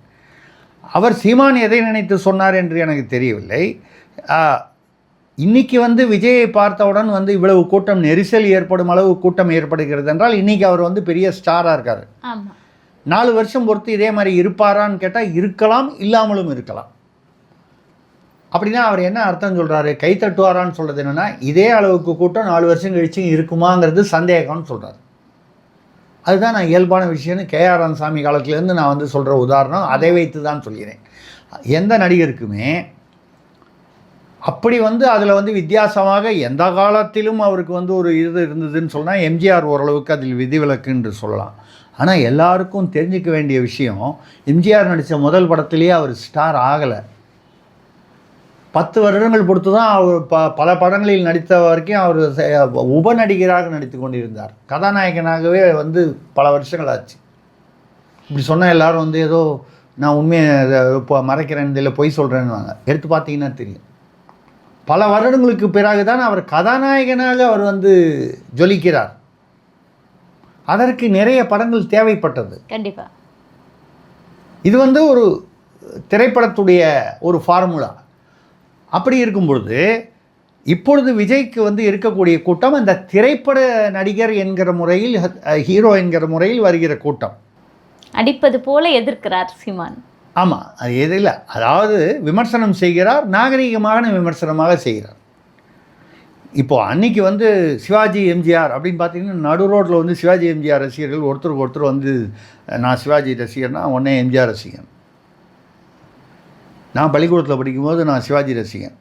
அவர் சீமான் எதை நினைத்து சொன்னார் என்று எனக்கு தெரியவில்லை. இன்றைக்கி வந்து விஜயை பார்த்தவுடன் வந்து இவ்வளவு கூட்டம், நெரிசல் ஏற்படும் அளவு கூட்டம் ஏற்படுகிறது என்றால் இன்றைக்கி அவர் வந்து பெரிய ஸ்டாராக இருக்கார். 4 வருஷம் பொறுத்து இதே மாதிரி இருப்பாரான்னு கேட்டால் இருக்கலாம், இல்லாமலும் இருக்கலாம். அப்படின்னா அவர் என்ன அர்த்தம் சொல்கிறாரு? கை தட்டுவாரான்னு சொல்கிறது என்னென்னா இதே அளவுக்கு கூட்டம் 4 வருஷம் கழிச்சு இருக்குமாங்கிறது சந்தேகம்னு சொல்கிறார். அதுதான் நான் இயல்பான விஷயம்னு கேஆர் சாமி காலத்துலேருந்து நான் வந்து சொல்கிற உதாரணம். அதை வைத்து தான் சொல்கிறேன். எந்த நடிகருக்குமே அப்படி வந்து அதில் வந்து வித்தியாசமாக எந்த காலத்திலும் அவருக்கு வந்து ஒரு இது இருந்ததுன்னு சொன்னால் எம்ஜிஆர் ஓரளவுக்கு அதில் விதிவிலக்கு என்று சொல்லலாம். ஆனால் எல்லாருக்கும் தெரிஞ்சிக்க வேண்டிய விஷயம், எம்ஜிஆர் நடித்த முதல் படத்திலேயே அவர் ஸ்டார் ஆகலை. 10 வருடங்கள் பொறுத்து தான் அவர் பல படங்களில் நடித்த வரைக்கும் அவர் உபநடிகராக நடித்து கொண்டிருந்தார். கதாநாயகனாகவே வந்து பல வருஷங்கள் ஆச்சு. இப்படி சொன்னால் எல்லோரும் வந்து ஏதோ நான் உண்மையை இப்போ மறைக்கிறேன், இல்லை பொய் சொல்கிறேன்னு வாங்க. எடுத்து பார்த்தீங்கன்னா தெரியும். பல வருடங்களுக்கு பிறகு தான் அவர் கதாநாயகனாக அவர் வந்து ஜொலிக்கிறார். அதற்கு நிறைய படங்கள் தேவைப்பட்டது. கண்டிப்பாக இது வந்து ஒரு திரைப்படத்துடைய ஒரு ஃபார்முலா. அப்படி இருக்கும் பொழுது இப்பொழுது விஜய்க்கு வந்து இருக்கக்கூடிய கூட்டம் அந்த திரைப்பட நடிகர் என்கிற முறையில், ஹீரோ என்கிற முறையில் வருகிற கூட்டம். அடிப்பது போல எதிர்க்கிறார் சீமான். ஆமாம், அது எது இல்லை, அதாவது விமர்சனம் செய்கிறார், நாகரீகமான விமர்சனமாக செய்கிறார். இப்போது அன்றைக்கி வந்து சிவாஜி எம்ஜிஆர் அப்படின்னு பார்த்தீங்கன்னா நடு ரோட்டில் வந்து சிவாஜி எம்ஜிஆர் ரசிகர்கள் ஒருத்தருக்கு ஒருத்தர் வந்து நான் சிவாஜி ரசிகர்னா உடனே எம்ஜிஆர் ரசிகன். நான் பள்ளிக்கூடத்தில் படிக்கும்போது நான் சிவாஜி ரசிகன்.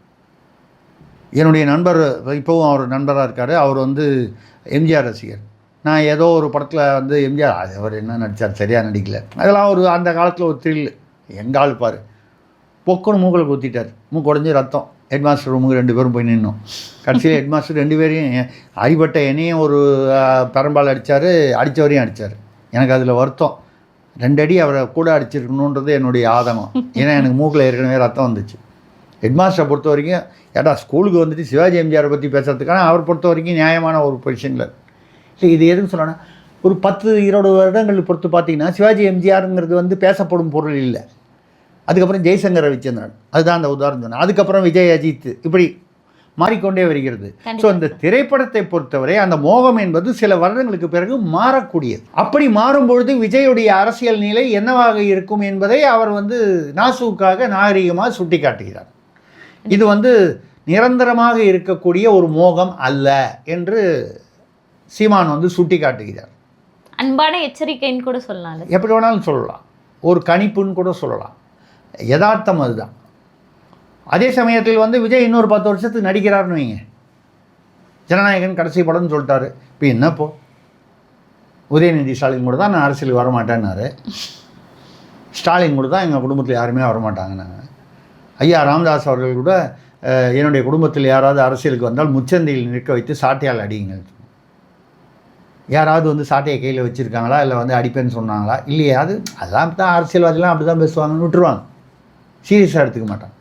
என்னுடைய நண்பர் இப்போவும் அவர் நண்பராக இருக்கார், அவர் வந்து எம்ஜிஆர் ரசிகர். நான் ஏதோ ஒரு படத்தில் வந்து எம்ஜிஆர் அவர் என்ன நடித்தார், சரியாக நடிக்கலை, அதெல்லாம் ஒரு அந்த காலத்தில் ஒரு த்ரில். எங்கள் ஆள் பாரு பொக்குன்னு மூக்கில் குத்திட்டார், மூக்கு உடஞ்சி ரத்தம். ஹெட்மாஸ்டர் ரூமுக்கு 2 பேரும் போய் நின்னோம். கடைசியில் ஹெட்மாஸ்டர் 2 பேரையும் அடிபட்ட என்னையும் ஒரு பெரம்பால் அடித்தார், அடித்தவரையும் அடித்தார். எனக்கு அதில் வருத்தம். 2 அடி அவரை கூட அடிச்சிருக்கணுன்றது என்னுடைய ஆதங்கம். ஏன்னா எனக்கு மூக்கில் ஏற்கனவே ரத்தம் வந்துச்சு. ஹெட்மாஸ்டரை பொறுத்த வரைக்கும் ஏட்டா ஸ்கூலுக்கு வந்துட்டு சிவாஜி எம்ஜிஆரை பற்றி பேசுகிறதுக்கான அவர் பொறுத்த வரைக்கும் நியாயமான ஒரு பொசிஷனில். இல்லை, இது எதுன்னு சொல்லணும்னா ஒரு 10-20 வருடங்கள் பொறுத்து பார்த்தீங்கன்னா சிவாஜி எம்ஜிஆருங்கிறது வந்து பேசப்படும் பொருள் இல்லை. அதுக்கப்புறம் ஜெய்சங்கர் ரவிச்சந்திரன், அதுதான் அந்த உதாரணம் சொன்னேன். அதுக்கப்புறம் விஜய், அஜித், இப்படி மாறிக்கொண்டே வருகிறது. ஸோ இந்த திரைப்படத்தை பொறுத்தவரை அந்த மோகம் என்பது சில வருடங்களுக்கு பிறகு மாறக்கூடியது. அப்படி மாறும்பொழுது விஜயுடைய அரசியல் நிலை என்னவாக இருக்கும் என்பதை அவர் வந்து நாசூக்காக நாகரிகமாக சுட்டி காட்டுகிறார். இது வந்து நிரந்தரமாக இருக்கக்கூடிய ஒரு மோகம் அல்ல என்று சீமான் வந்து சுட்டி காட்டுகிறார். அன்பான எச்சரிக்கைன்னு கூட சொல்லலாம், எப்படி வேணாலும் சொல்லலாம், ஒரு கணிப்புன்னு கூட சொல்லலாம். யதார்த்தம் அதுதான். அதே சமயத்தில் வந்து விஜய் இன்னொரு 10 வருஷத்துக்கு நடிக்கிறார்னு வைங்க, ஜனநாயகன் கடைசி படம்னு சொல்லிட்டாரு. இப்போ என்னப்போ உதயநிதி ஸ்டாலின் கூட தான் நான் அரசியலுக்கு வரமாட்டேன்னாரு. ஸ்டாலின் கூட தான் எங்கள் குடும்பத்தில் யாருமே வரமாட்டாங்கன்னாங்க. ஐயா ராமதாஸ் அவர்கள் கூட என்னுடைய குடும்பத்தில் யாராவது அரசியலுக்கு வந்தால் முச்சந்தையில் நிற்க வைத்து சாட்டையால் அடிங்க. யாராவது வந்து சாட்டையை கையில் வச்சுருக்காங்களா, இல்லை வந்து அடிப்பேன்னு சொன்னாங்களா? இல்லையா? அதெல்லாம் தான் அரசியல்வாதிலாம் அப்படி தான் பேசுவாங்கன்னு விட்டுருவாங்க, சீரியஸாக எடுத்துக்க மாட்டாங்க.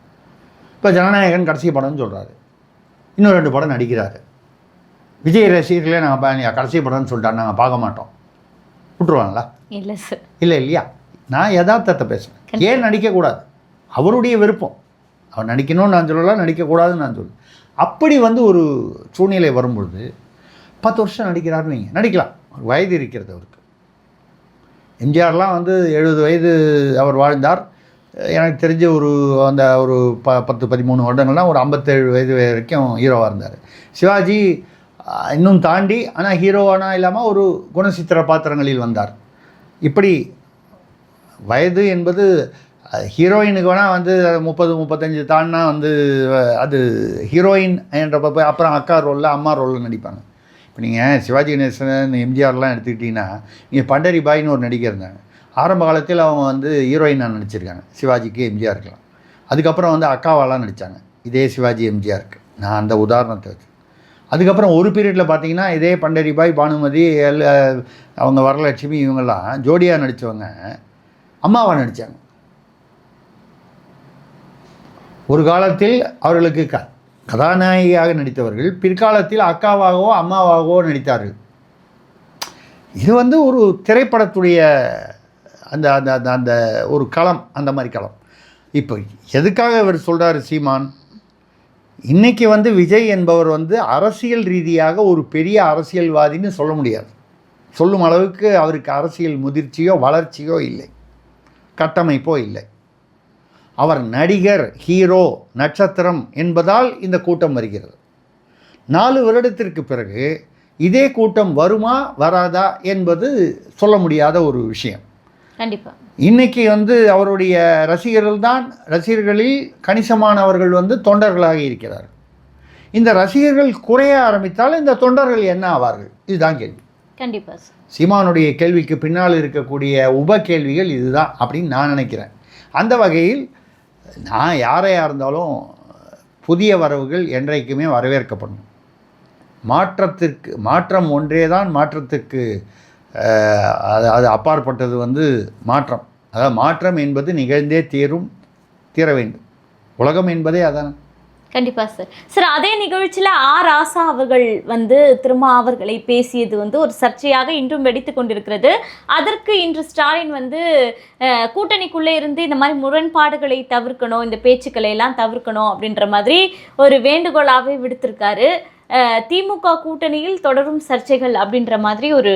இப்போ ஜனநாயகன் கடைசி படம்னு சொல்கிறாரு, இன்னும் 2 படம் நடிக்கிறாரு. விஜய் ரசிகர்களே நாங்கள் கடைசி படம்னு சொல்லிட்டாங்க, நாங்கள் பார்க்க மாட்டோம், விட்டுருவாங்களா? இல்லை சார். இல்லை இல்லையா? நான் யதார்த்தத்தை பேசுகிறேன். ஏன் நடிக்கக்கூடாது? அவருடைய விருப்பம். அவர் நடிக்கணும்னு நான் சொல்லலாம், நடிக்கக்கூடாதுன்னு நான் சொல்லுவேன். அப்படி வந்து ஒரு சூழ்நிலை வரும்பொழுது 10 வருஷம் நடிக்கிறாருன்னு வைங்க, நடிக்கலாம், வயது இருக்கிறது அவருக்கு. எம்ஜிஆர்லாம் வந்து 70 வயது அவர் வாழ்ந்தார். எனக்கு தெரிஞ்ச ஒரு 10-13 வருடங்கள்லாம் ஒரு 57 வயது வரைக்கும் ஹீரோவாக இருந்தார். சிவாஜி இன்னும் தாண்டி, ஆனால் ஹீரோவானா இல்லாமல் ஒரு குணசித்திர பாத்திரங்களில் வந்தார். இப்படி வயது என்பது ஹீரோயினுக்கு வேணால் வந்து 30-35 தாண்டினா வந்து அது ஹீரோயின் என்றப்போ அப்புறம் அக்கா ரோலில் அம்மா ரோலில் நடிப்பாங்க. இப்போ நீங்கள் சிவாஜி கணேசன் எம்ஜிஆர்லாம் எடுத்துக்கிட்டிங்கன்னா, நீங்கள் பண்டரி பாய்னு ஒரு நடிகர் இருந்தாங்க. ஆரம்ப காலத்தில் அவங்க வந்து ஹீரோயினாக நடிச்சிருக்காங்க, சிவாஜிக்கு எம்ஜிஆருக்குலாம். அதுக்கப்புறம் வந்து அக்காவாலாம் நடித்தாங்க, இதே சிவாஜி எம்ஜிஆருக்கு. நான் அந்த உதாரணத்தை வச்சு. அதுக்கப்புறம் ஒரு பீரியடில் பார்த்தீங்கன்னா, இதே பண்டரி பாய், பானுமதி, அவங்க வரலட்சுமி, இவங்கெல்லாம் ஜோடியாக நடித்தவங்க அம்மாவாக நடித்தாங்க. ஒரு காலத்தில் அவர்களுக்கு கதாநாயகியாக நடித்தவர்கள் பிற்காலத்தில் அக்காவாகவோ அம்மாவாகவோ நடித்தார்கள். இது வந்து ஒரு திரைப்படத்துடைய அந்த அந்த அந்த அந்த ஒரு களம், அந்த மாதிரி களம். இப்போ எதுக்காக இவர் சொல்கிறார் சீமான்? இன்றைக்கி வந்து விஜய் என்பவர் வந்து அரசியல் ரீதியாக ஒரு பெரிய அரசியல்வாதின்னு சொல்ல முடியாது. சொல்லும் அளவுக்கு அவருக்கு அரசியல் முதிர்ச்சியோ வளர்ச்சியோ இல்லை, கட்டமைப்போ இல்லை. அவர் நடிகர், ஹீரோ, நட்சத்திரம் என்பதால் இந்த கூட்டம் வருகிறது. 4 வருடத்திற்கு பிறகு இதே கூட்டம் வருமா வராதா என்பது சொல்ல முடியாத ஒரு விஷயம். கண்டிப்பாக இன்றைக்கி வந்து அவருடைய ரசிகர்களில் கணிசமானவர்கள் வந்து தொண்டர்களாக இருக்கிறார்கள். இந்த ரசிகர்கள் குறைய ஆரம்பித்தால் இந்த தொண்டர்கள் என்ன ஆவார்கள்? இதுதான் கேள்வி. கண்டிப்பாக சீமானுடைய கேள்விக்கு பின்னால் இருக்கக்கூடிய உப கேள்விகள் இதுதான் அப்படின்னு நான் நினைக்கிறேன். அந்த வகையில் நான் யாரையாக இருந்தாலும் புதிய வரவுகள் என்றைக்குமே வரவேற்கப்படும். மாற்றம் ஒன்றே தான் மாற்றத்துக்கு அது அப்பாற்பட்டது வந்து மாற்றம். அதாவது மாற்றம் என்பது நிகழ்ந்தே தீர வேண்டும். உலகம் என்பதே அதான. கண்டிப்பாக சார். அதே நிகழ்ச்சியில் ராசா அவர்கள் வந்து திருமா அவர்களை பேசியது வந்து ஒரு சர்ச்சையாக இன்றும் வெடித்து கொண்டிருக்கிறது. அதற்கு இன்று ஸ்டாலின் வந்து கூட்டணிக்குள்ளே இருந்து இந்த மாதிரி முரண்பாடுகளை தவிர்க்கணும், இந்த பேச்சுக்களை எல்லாம் தவிர்க்கணும் அப்படின்ற மாதிரி ஒரு வேண்டுகோளாகவே விடுத்திருக்காரு. திமுக கூட்டணியில் தொடரும் சர்ச்சைகள் அப்படின்ற மாதிரி ஒரு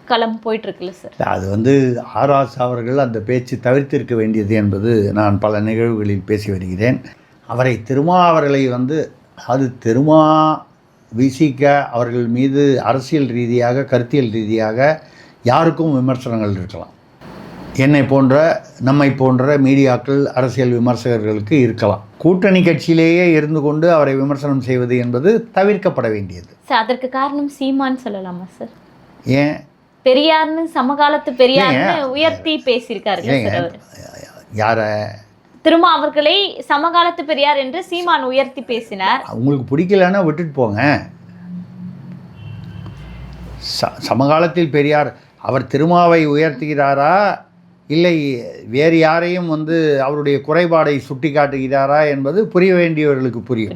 களம் போயிட்டுருக்குல்ல சார்? அது வந்து ராசா அவர்கள் அந்த பேச்சு தவிர்த்திருக்க வேண்டியது என்பது நான் பல நிகழ்வுகளில் பேசி வருகிறேன். அவர்களை வந்து திருமா விசிக அவர்கள் மீது அரசியல் ரீதியாக, கருத்தியல் ரீதியாக யாருக்கும் விமர்சனங்கள் இருக்கலாம். நம்மை போன்ற மீடியாக்கள், அரசியல் விமர்சகர்களுக்கு இருக்கலாம். கூட்டணி கட்சியிலேயே இருந்து கொண்டு அவரை விமர்சனம் செய்வது என்பது தவிர்க்கப்பட வேண்டியது. சார், அதற்கு காரணம் சீமான் சொல்லலாமா சார்? ஏன் பெரியார்னு சமகாலத்து பெரியார்னு உயர்த்தி பேசியிருக்காரு யார? திருமா அவர்களை சமகாலத்து பெரியார் என்று சீமான் உயர்த்தி பேசினார். உங்களுக்கு பிடிக்கலன்னா விட்டுட்டு போங்க. சமகாலத்தில் பெரியார் அவர் திருமாவை உயர்த்துகிறாரா, இல்லை வேறு யாரையும் வந்து அவருடைய குறைபாடை சுட்டி காட்டுகிறாரா என்பது புரிய வேண்டியவர்களுக்கு புரியும்.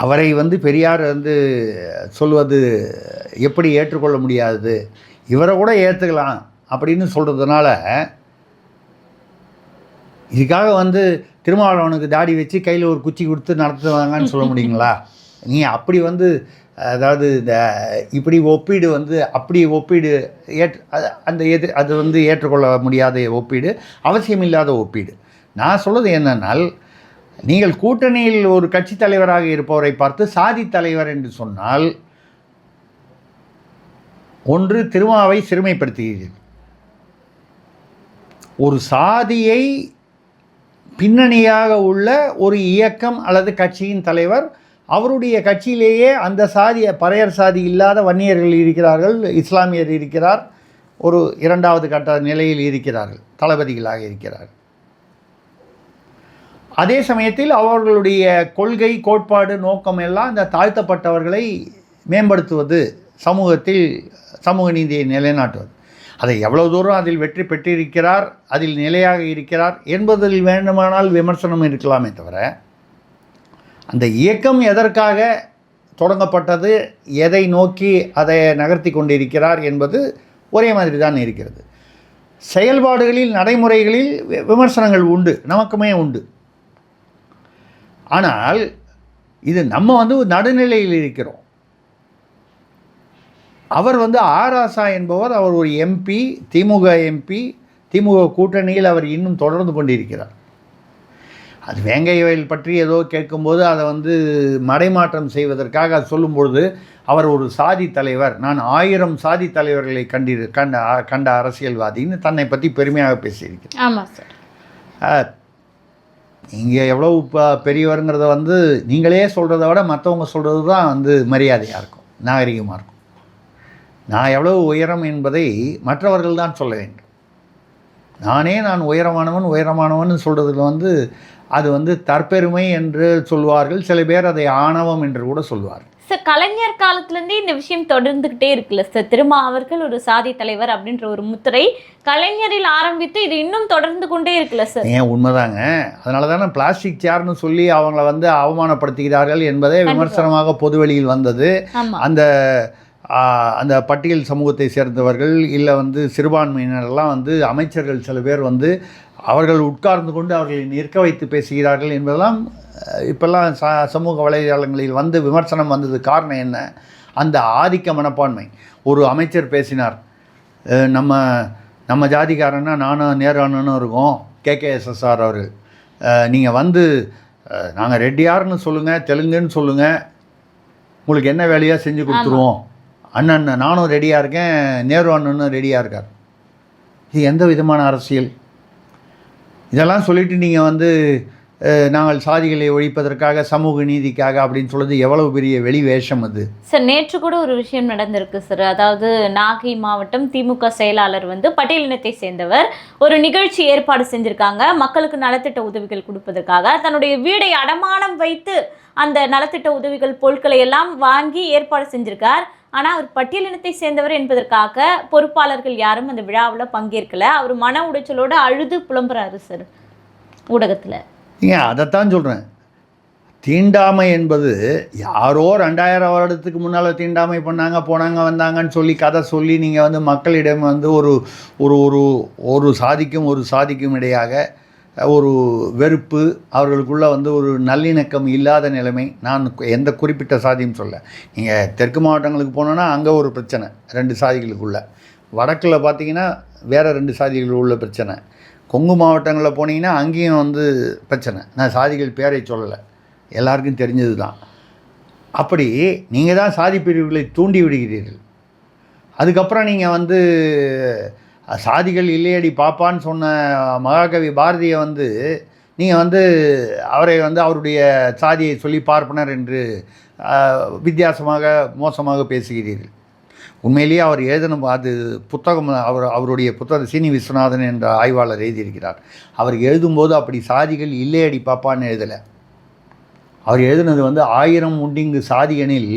அவரை வந்து பெரியார் வந்து சொல்வது எப்படி ஏற்றுக்கொள்ள முடியாது, இவரை கூட ஏற்றுக்கலாம் அப்படின்னு சொல்கிறதுனால, இதுக்காக வந்து திருமாவளவனுக்கு தாடி வச்சு கையில் ஒரு குச்சி கொடுத்து நடத்துவாங்கன்னு சொல்ல முடியுங்களா? நீ அப்படி வந்து அதாவது இப்படி ஒப்பீடு வந்து அது வந்து ஏற்றுக்கொள்ள முடியாத ஒப்பீடு, அவசியமில்லாத ஒப்பீடு. நான் சொல்வது என்னென்னால், நீங்கள் கூட்டணியில் ஒரு கட்சி தலைவராக இருப்பவரை பார்த்து சாதி தலைவர் என்று சொன்னால், ஒன்று திருமாவை சிறுமைப்படுத்துகிறீர்கள். ஒரு சாதியை பின்னணியாக உள்ள ஒரு இயக்கம் அல்லது கட்சியின் தலைவர், அவருடைய கட்சியிலேயே அந்த சாதிய பறையர் சாதி இல்லாத வன்னியர்கள் இருக்கிறார்கள், இஸ்லாமியர் இருக்கிறார், ஒரு 2வது கட்ட நிலையில் இருக்கிறார்கள், தளபதிகளாக இருக்கிறார்கள். அதே சமயத்தில் அவர்களுடைய கொள்கை கோட்பாடு நோக்கம் எல்லாம் இந்த தாழ்த்தப்பட்டவர்களை மேம்படுத்துவது, சமூகத்தில் சமூக நீதியை நிலைநாட்டுவது. அதை எவ்வளவு தூரம் அதில் வெற்றி பெற்றிருக்கிறார், அதில் நிலையாக இருக்கிறார் என்பதில் வேண்டுமானால் விமர்சனம் இருக்கலாமே தவிர, அந்த இயக்கம் எதற்காக தொடங்கப்பட்டது, எதை நோக்கி அதை நகர்த்தி கொண்டிருக்கிறார் என்பது ஒரே மாதிரி தான் இருக்கிறது. செயல்பாடுகளில் நடைமுறைகளில் விமர்சனங்கள் உண்டு, நமக்குமே உண்டு. ஆனால் இது நம்ம நடுநிலையில் இருக்கிறோம். அவர் ஆராசா என்பவர், அவர் ஒரு எம்பி, திமுக எம்பி, திமுக கூட்டணியில் அவர் இன்னும் தொடர்ந்து கொண்டிருக்கிறார். அது வேங்கை வயல் பற்றி ஏதோ கேட்கும்போது அதை மடைமாற்றம் செய்வதற்காக அது சொல்லும்பொழுது அவர் ஒரு சாதி தலைவர், நான் 1000 சாதி தலைவர்களை கண்ட அரசியல்வாதின்னு தன்னை பற்றி பெருமையாக பேசியிருக்கிறார். ஆமாம் சார். நீங்கள் எவ்வளோ பெரியவருங்கிறத நீங்களே சொல்கிறத விட மற்றவங்க சொல்கிறது தான் மரியாதையாக இருக்கும், நாகரிகமாக இருக்கும். நான் எவ்வளவு உயரம் என்பதை மற்றவர்கள் தான் சொல்ல வேண்டும். நான் உயரமானவன் சொல்கிறதுல அது தற்பெருமை என்று சொல்வார்கள். சில பேர் அதை ஆணவம் என்று கூட சொல்வார்கள். சார், கலைஞர் காலத்துலேருந்தே இந்த விஷயம் தொடர்ந்துக்கிட்டே இருக்குல்ல சார். திருமா அவர்கள் ஒரு சாதி தலைவர் அப்படின்ற ஒரு முத்திரை கலைஞரில் ஆரம்பித்து இது இன்னும் தொடர்ந்து கொண்டே இருக்குல்ல சார். ஏன் உண்மைதாங்க. அதனால தானே பிளாஸ்டிக் சேர்னு சொல்லி அவங்கள அவமானப்படுத்துகிறார்கள் என்பதே விமர்சனமாக பொதுவெளியில் வந்தது. அந்த பட்டியல் சமூகத்தை சேர்ந்தவர்கள் இல்லை சிறுபான்மையினரெல்லாம் அமைச்சர்கள் சில பேர் அவர்கள் உட்கார்ந்து கொண்டு அவர்களை நிற்க வைத்து பேசுகிறார்கள் என்பதெல்லாம் இப்போல்லாம் சமூக வலைதளங்களில் விமர்சனம் வந்தது. காரணம் என்ன? அந்த ஆதிக்க மனப்பான்மை. ஒரு அமைச்சர் பேசினார், நம்ம ஜாதிக்காரன்னா நானும் நேரானும் இருக்கோம், KKSSR அவர்கள், நீங்கள் நாங்கள் ரெட்டியார்னு சொல்லுங்கள், தெலுங்குன்னு சொல்லுங்கள், உங்களுக்கு என்ன வேலையாக செஞ்சு கொடுத்துருவோம். அண்ணன் நானும் ரெடியாக இருக்கேன், நேரு அண்ணனும் ரெடியாக இருக்கார். இது எந்த விதமான அரசியல்? இதெல்லாம் சொல்லிவிட்டு நீங்கள் நாங்கள் சாதிகளை ஒழிப்பதற்காக, சமூக நீதிக்காக அப்படின்னு சொல்கிறது எவ்வளவு பெரிய வெளி வேஷம் அது. சார், நேற்று கூட ஒரு விஷயம் நடந்திருக்கு சார். அதாவது நாகை மாவட்டம் திமுக செயலாளர் பட்டியலினத்தை சேர்ந்தவர் ஒரு நிகழ்ச்சி ஏற்பாடு செஞ்சுருக்காங்க. மக்களுக்கு நலத்திட்ட உதவிகள் கொடுப்பதற்காக தன்னுடைய வீடை அடமானம் வைத்து அந்த நலத்திட்ட உதவிகள் பொருட்களை எல்லாம் வாங்கி ஏற்பாடு செஞ்சுருக்கார். ஆனால் அவர் பட்டியலினத்தை சேர்ந்தவர் என்பதற்காக பொறுப்பாளர்கள் யாரும் அந்த விழாவில் பங்கேற்கலை. அவர் மன உடைச்சலோடு அழுது புலம்புறாரு சார் ஊடகத்தில். அதைத்தான் சொல்கிறேன். தீண்டாமை என்பது யாரோ 2000 வருடத்துக்கு முன்னால் தீண்டாமை பண்ணாங்க, போனாங்க, வந்தாங்கன்னு சொல்லி கதை சொல்லி நீங்கள் மக்களிடம் ஒரு ஒரு ஒரு சாதிக்கும் ஒரு சாதிக்கும் இடையாக ஒரு வெறுப்பு, அவர்களுக்குள்ளே ஒரு நல்லிணக்கம் இல்லாத நிலைமை. நான் எந்த குறிப்பிட்ட சாதியும் சொல்ல. நீங்கள் தெற்கு மாவட்டங்களுக்கு போனோன்னா அங்கே ஒரு பிரச்சனை 2 சாதிகளுக்குள்ள, வடக்கில் பார்த்தீங்கன்னா வேறு 2 சாதிகள் உள்ள பிரச்சனை, கொங்கு மாவட்டங்களில் போனீங்கன்னா அங்கேயும் பிரச்சனை. நான் சாதிகள் பேரை சொல்லலை, எல்லாருக்கும் தெரிஞ்சது தான். அப்படி நீங்கள் தான் சாதி பிரிவுகளை தூண்டி விடுகிறீர்கள். அதுக்கப்புறம் நீங்கள் சாதிகள் இல்லையடி பாப்பான்னு சொன்ன மகாகவி பாரதியை நீங்கள் அவரை அவருடைய சாதியை சொல்லி பார்ப்பனர் என்று வித்தியாசமாக மோசமாக பேசுகிறீர்கள். உண்மையிலேயே அவர் எழுதின அது புத்தகம், அவருடைய புத்தகம் சீனி விஸ்வநாதன் என்ற ஆய்வாளர் எழுதியிருக்கிறார். அவர் எழுதும்போது அப்படி சாதிகள் இல்லையடி பாப்பான்னு எழுதலை. அவர் எழுதுனது 1000 உண்டிங்கு சாதியனில்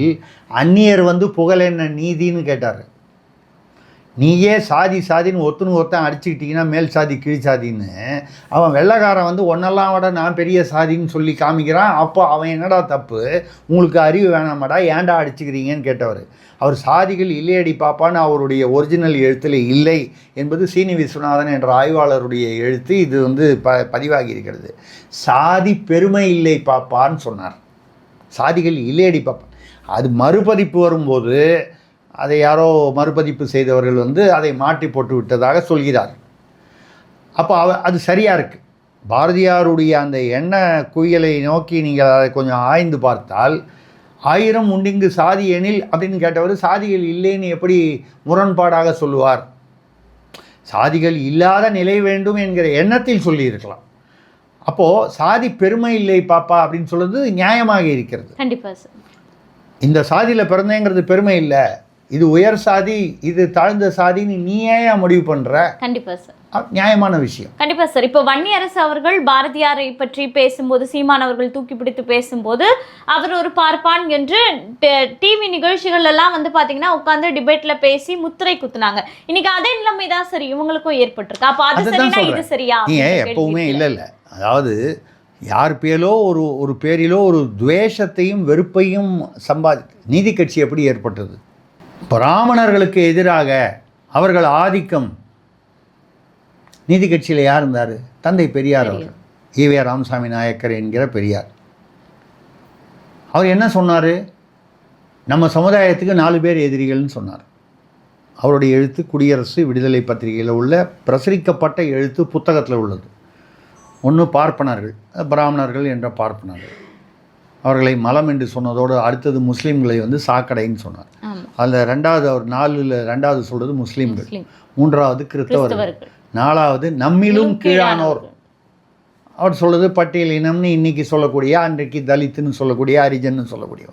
அந்நியர் புகழென்ன நீதின்னு கேட்டார். நீயே சாதின்னு ஒருத்தன் அடிச்சுக்கிட்டிங்கன்னா மேல் சாதி கீழ் சாதின்னு, அவன் வெள்ளைக்காரன் ஒன்னெல்லாம் விட நான் பெரிய சாதின்னு சொல்லி காமிக்கிறான். அப்போ அவன் என்னடா தப்பு, உங்களுக்கு அறிவு வேணாமாடா, ஏன்டா அடிச்சுக்கிறீங்கன்னு கேட்டவர். அவர் சாதிகள் இல்லையடி பாப்பான்னு அவருடைய ஒரிஜினல் எழுத்தில் இல்லை என்பது சீனி விஸ்வநாதன் என்ற ஆய்வாளருடைய எழுத்து. இது பதிவாகி இருக்கிறது. சாதி பெருமை இல்லை பாப்பான்னு சொன்னார், சாதிகள் இல்லையடி பாப்பா. அது மறுபதிப்பு வரும்போது அதை யாரோ மறுபதிப்பு செய்தவர்கள் அதை மாற்றி போட்டு விட்டதாக சொல்கிறார். அப்போ அது சரியாக இருக்குது. பாரதியாருடைய அந்த எண்ண குவியலை நோக்கி நீங்கள் அதை கொஞ்சம் ஆய்ந்து பார்த்தால், 1000 உண்டிங்கு சாதி எனில் அப்படின்னு கேட்டவர் சாதிகள் இல்லைன்னு எப்படி முரண்பாடாக சொல்லுவார்? சாதிகள் இல்லாத நிலை வேண்டும் என்கிற எண்ணத்தில் சொல்லியிருக்கலாம். அப்போது சாதி பெருமை இல்லை பாப்பா அப்படின்னு சொல்கிறது நியாயமாக இருக்கிறது. கண்டிப்பாக சார். இந்த சாதியில் பிறந்தேங்கிறது பெருமை இல்லை, இது உயர் சாதி, இது தாழ்ந்த சாதின்னு நீ ஏன் முடிவு பண்ணுற? கண்டிப்பாக சார். நியாயமான விஷயம். கண்டிப்பா சார். இப்போ வன்னியரசு அவர்கள் பாரதியாரை பற்றி பேசும்போது, சீமான் அவர்கள் தூக்கி பிடித்து பேசும்போது, அவர் ஒரு பார்ப்பான் என்று டிவி நிகழ்ச்சிகள் எல்லாம் வந்து பாத்தீங்கன்னா உட்கார்ந்து டிபேட்ல பேசி முத்திரை குத்துனாங்க. இன்னைக்கு அதே நிலைமை தான் சரி இவங்களுக்கும் ஏற்பட்டிருக்கு. அப்ப அது சரியா இது சரியா? நீங்க எப்பவுமே இல்ல அதாவது யார் பேரிலோ ஒரு பேரிலோ ஒரு துவேஷத்தையும் வெறுப்பையும் நீதி கட்சி எப்படி ஏற்பட்டது? பிராமணர்களுக்கு எதிராக அவர்கள் ஆதிக்கம் நீதி கட்சியில் யார் இருந்தார்? தந்தை பெரியார் அவர்கள், ஈவே ராமசாமி நாயக்கர் என்கிற பெரியார். அவர் என்ன சொன்னார்? நம்ம சமுதாயத்துக்கு 4 பேர் எதிரிகள்னு சொன்னார். அவருடைய எழுத்து குடியரசு விடுதலை பத்திரிகையில் உள்ள பிரசுரிக்கப்பட்ட எழுத்து புத்தகத்தில் உள்ளது. ஒன்று பார்ப்பனர்கள், பிராமணர்கள் என்ற பார்ப்பனர்கள், அவர்களை மலம் என்று சொன்னதோடு அடுத்தது முஸ்லீம்களை வந்து சாக்கடைன்னு சொன்னார். அதில் ரெண்டாவது அவர் 4ல் ரெண்டாவது சொல்கிறது முஸ்லீம்கள், 3வது கிறிஸ்தவர்கள், 4வது நம்மிலும் கீழானோர். அவர் சொல்கிறது பட்டியல் இனம்னு இன்னைக்கு சொல்லக்கூடிய, அன்றைக்கு தலித்துன்னு சொல்லக்கூடிய, ஹரிஜன்னு சொல்லக்கூடிய.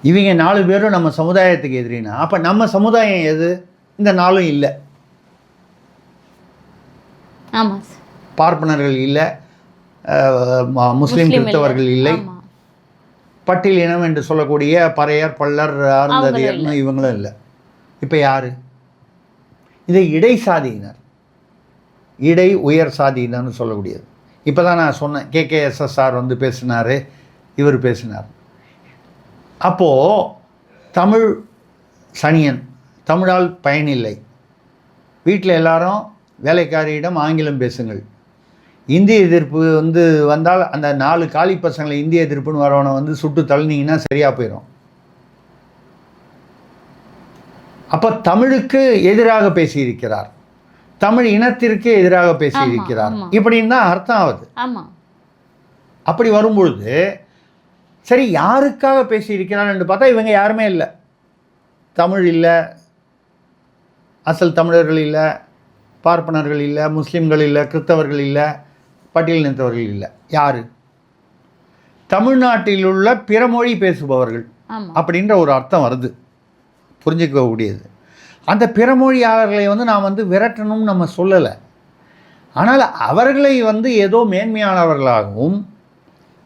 இவங்க 4 பேரும் நம்ம சமுதாயத்துக்கு எதிரினா அப்போ நம்ம சமுதாயம் எது? இந்த 4ம் இல்லை. பார்ப்பனர்கள் இல்லை, முஸ்லீம் கிறிஸ்தவர்கள் இல்லை, பட்டியல் இனம் என்று சொல்லக்கூடிய பறையர் பல்லர் அருந்ததியர்னு இவங்களும் இல்லை. இப்போ யார்? இதை இடை சாதியினர், இடை உயர் சாதியினர்னு சொல்லக்கூடியது. இப்போ தான் நான் சொன்னேன், KKSSR வந்து பேசினார், இவர் பேசினார். அப்போது தமிழ் சனியன், தமிழால் பயனில்லை, வீட்டில் எல்லாரும் வேலைக்காரியிடம் ஆங்கிலம் பேசுங்கள், இந்திய எதிர்ப்பு வந்து வந்தால் அந்த 4 காலி பசங்களை இந்திய எதிர்ப்புன்னு வரவனை வந்து சுட்டு தள்ளினீங்கன்னா சரியாக போயிடும். அப்போ தமிழுக்கு எதிராக பேசியிருக்கிறார், தமிழ் இனத்திற்கு எதிராக பேசியிருக்கிறார், இப்படின்னு தான் அர்த்தம் ஆகுது. அப்படி வரும்பொழுது சரி யாருக்காக பேசியிருக்கிறார் என்று பார்த்தா இவங்க யாருமே இல்லை. தமிழ் இல்லை, அசல் தமிழர்கள் இல்லை, பார்ப்பனர்கள் இல்லை, முஸ்லீம்கள் இல்லை, கிறிஸ்தவர்கள் இல்லை, பட்டியல் இனத்தவர்கள் இல்லை. யார்? தமிழ்நாட்டில் உள்ள பிற மொழி பேசுபவர்கள் அப்படின்ற ஒரு அர்த்தம் வருது, புரிஞ்சுக்கக்கூடியது. அந்த பிற மொழியாளர்களை வந்து நாம் வந்து விரட்டணும்னு நம்ம சொல்லலை. ஆனால் அவர்களை வந்து ஏதோ மேன்மையானவர்களாகவும்,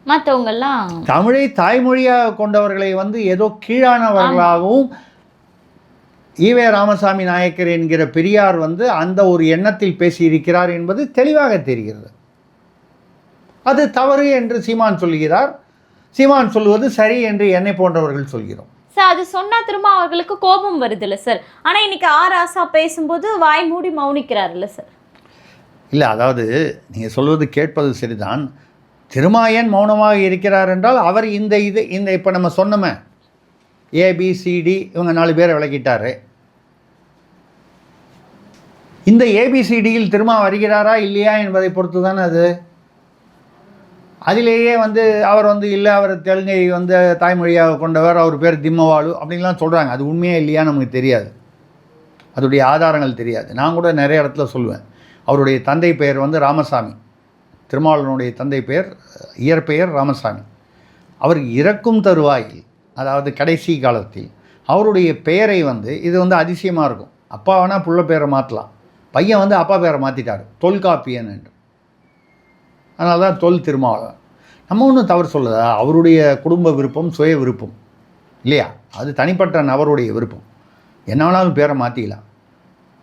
மற்றவங்கெல்லாம் தமிழை தாய்மொழியாக கொண்டவர்களை வந்து ஏதோ கீழானவர்களாகவும் ஈவே ராமசாமி நாயக்கர் என்கிற பெரியார் வந்து அந்த ஒரு எண்ணத்தில் பேசியிருக்கிறார் என்பது தெளிவாக தெரிகிறது. அது தவறு என்று சீமான் சொல்கிறார், சீமான் சொல்வது சரி என்று என்னை போன்றவர்கள் சொல்கிறோம். சார் அது சொன்னால் திரும்ப அவர்களுக்கு கோபம் வருது இல்லை சார்? ஆனால் இன்னைக்கு ராசா பேசும்போது வாய் மூடி மௌனிக்கிறார் இல்லை சார்? இல்லை, அதாவது நீங்கள் சொல்வது கேட்பது சரிதான். திருமாயன் மௌனமாக இருக்கிறார் என்றால் அவர் இந்த இப்போ நம்ம சொன்னோமே ABCD இவங்க 4 பேரை விளக்கிட்டாரு. இந்த ABCDயில் திருமா வருகிறாரா இல்லையா என்பதை பொறுத்து தானே அது. அதிலேயே வந்து அவர் வந்து இல்லை, அவர் தெலுங்கை வந்து தாய்மொழியாக கொண்டவர், அவர் பேர் திம்மவாலு அப்படின்லாம் சொல்கிறாங்க. அது உண்மையாக இல்லையா நமக்கு தெரியாது, அதோடைய ஆதாரங்கள் தெரியாது. நான் கூட நிறைய இடத்துல சொல்லுவேன், அவருடைய தந்தை பெயர் வந்து ராமசாமி, திருமாவளவனுடைய தந்தை பெயர் இயற்பெயர் ராமசாமி. அவர் இறக்கும் தருவாயில், அதாவது கடைசி காலத்தில் அவருடைய பெயரை வந்து, இது வந்து அதிசயமாக இருக்கும், அப்பா வேணால் புள்ள பேரை மாற்றலாம், பையன் வந்து அப்பா பேரை மாற்றிட்டார், தொல்காப்பியன் என்று. அதனால தான் தொல் திருமாவளவன். நம்ம ஒன்றும் தவறு சொல்லதா, அவருடைய குடும்ப விருப்பம், சுய விருப்பம் இல்லையா, அது தனிப்பட்ட நபருடைய விருப்பம், என்ன வேணாலும் பேரை மாற்றிக்கலாம்.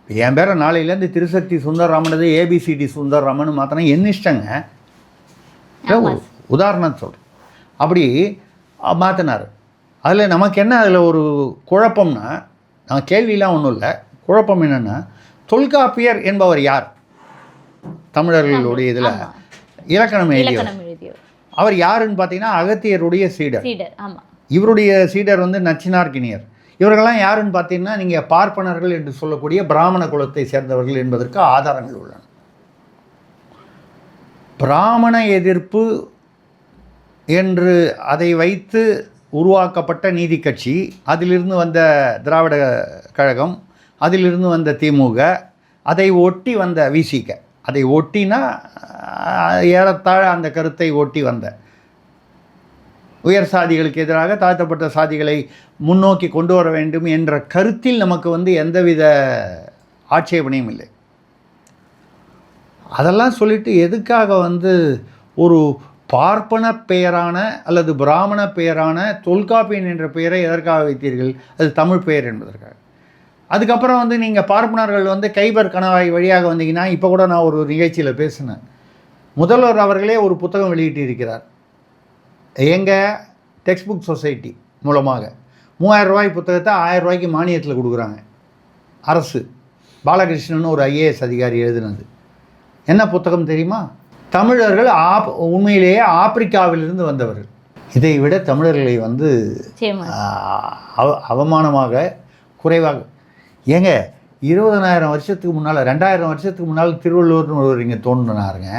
என் பேரை நாளையிலேருந்து திருசக்தி சுந்தரராமனது ABCD சுந்தரராமன் மாற்றினா என்ன இஷ்டங்க. உதாரணம் சொல்கிறேன், அப்படி மாற்றினார். அதில் நமக்கு என்ன அதில் ஒரு குழப்பம்னா, நம்ம கேள்வியெலாம் ஒன்றும் இல்லை, குழப்பம் என்னென்னா தொல்காப்பியர் என்பவர் யார்? தமிழர்களுடைய இதில் இலக்கணம் எழுதியவர். அவர் யாருன்னு பார்த்தீங்கன்னா அகத்தியருடைய சீடர். இவருடைய சீடர் வந்து நச்சினார்கினியர். இவர்கள்லாம் யாருன்னு பார்த்தீங்கன்னா நீங்கள் பார்ப்பனர்கள் என்று சொல்லக்கூடிய பிராமண குலத்தை சேர்ந்தவர்கள் என்பதற்கு ஆதாரங்கள் உள்ளன. பிராமண எதிர்ப்பு என்று அதை வைத்து உருவாக்கப்பட்ட நீதி கட்சி, அதிலிருந்து வந்த திராவிட கழகம், அதிலிருந்து வந்த திமுக, அதை ஒட்டி வந்த விசிக, அதை ஒட்டினா ஏறத்தாழ அந்த கருத்தை ஒட்டி வந்த உயர் சாதிகளுக்கு எதிராக தாழ்த்தப்பட்ட சாதிகளை முன்னோக்கி கொண்டு வர வேண்டும் என்ற கருத்தில் நமக்கு வந்து எந்தவித ஆட்சேபனையும் இல்லை. அதெல்லாம் சொல்லிட்டு எதுக்காக வந்து ஒரு பார்ப்பன பெயரான அல்லது பிராமண பெயரான தொல்காப்பியன் என்ற பெயரை எதற்காக வைத்தீர்கள்? அது தமிழ் பெயர் என்பதற்காக. அதுக்கப்புறம் வந்து நீங்கள் பார்ப்பனர்கள் வந்து கைபர் கணவாய் வழியாக வந்தீங்கன்னா, இப்போ கூட நான் ஒரு நிகழ்ச்சியில் பேசினேன், முதல்வர் அவர்களே ஒரு புத்தகம் வெளியிட்டு இருக்கிறார். எங்கள் டெக்ஸ்ட் புக் சொசைட்டி மூலமாக 3000 ரூபாய் புத்தகத்தை 1000 ரூபாய்க்கு மானியத்தில் கொடுக்குறாங்க அரசு. பாலகிருஷ்ணன் ஒரு ஐஏஎஸ் அதிகாரி எழுதினது. என்ன புத்தகம் தெரியுமா? தமிழர்கள் உண்மையிலேயே ஆப்பிரிக்காவிலிருந்து வந்தவர்கள். இதை விட தமிழர்களை வந்து அவமானமாக குறைவாக ஏங்க 20,000 வருஷத்துக்கு முன்னால் 2000 வருஷத்துக்கு முன்னால் திருவள்ளுவர்னு ஒரு இங்கே தோன்றினாருங்க.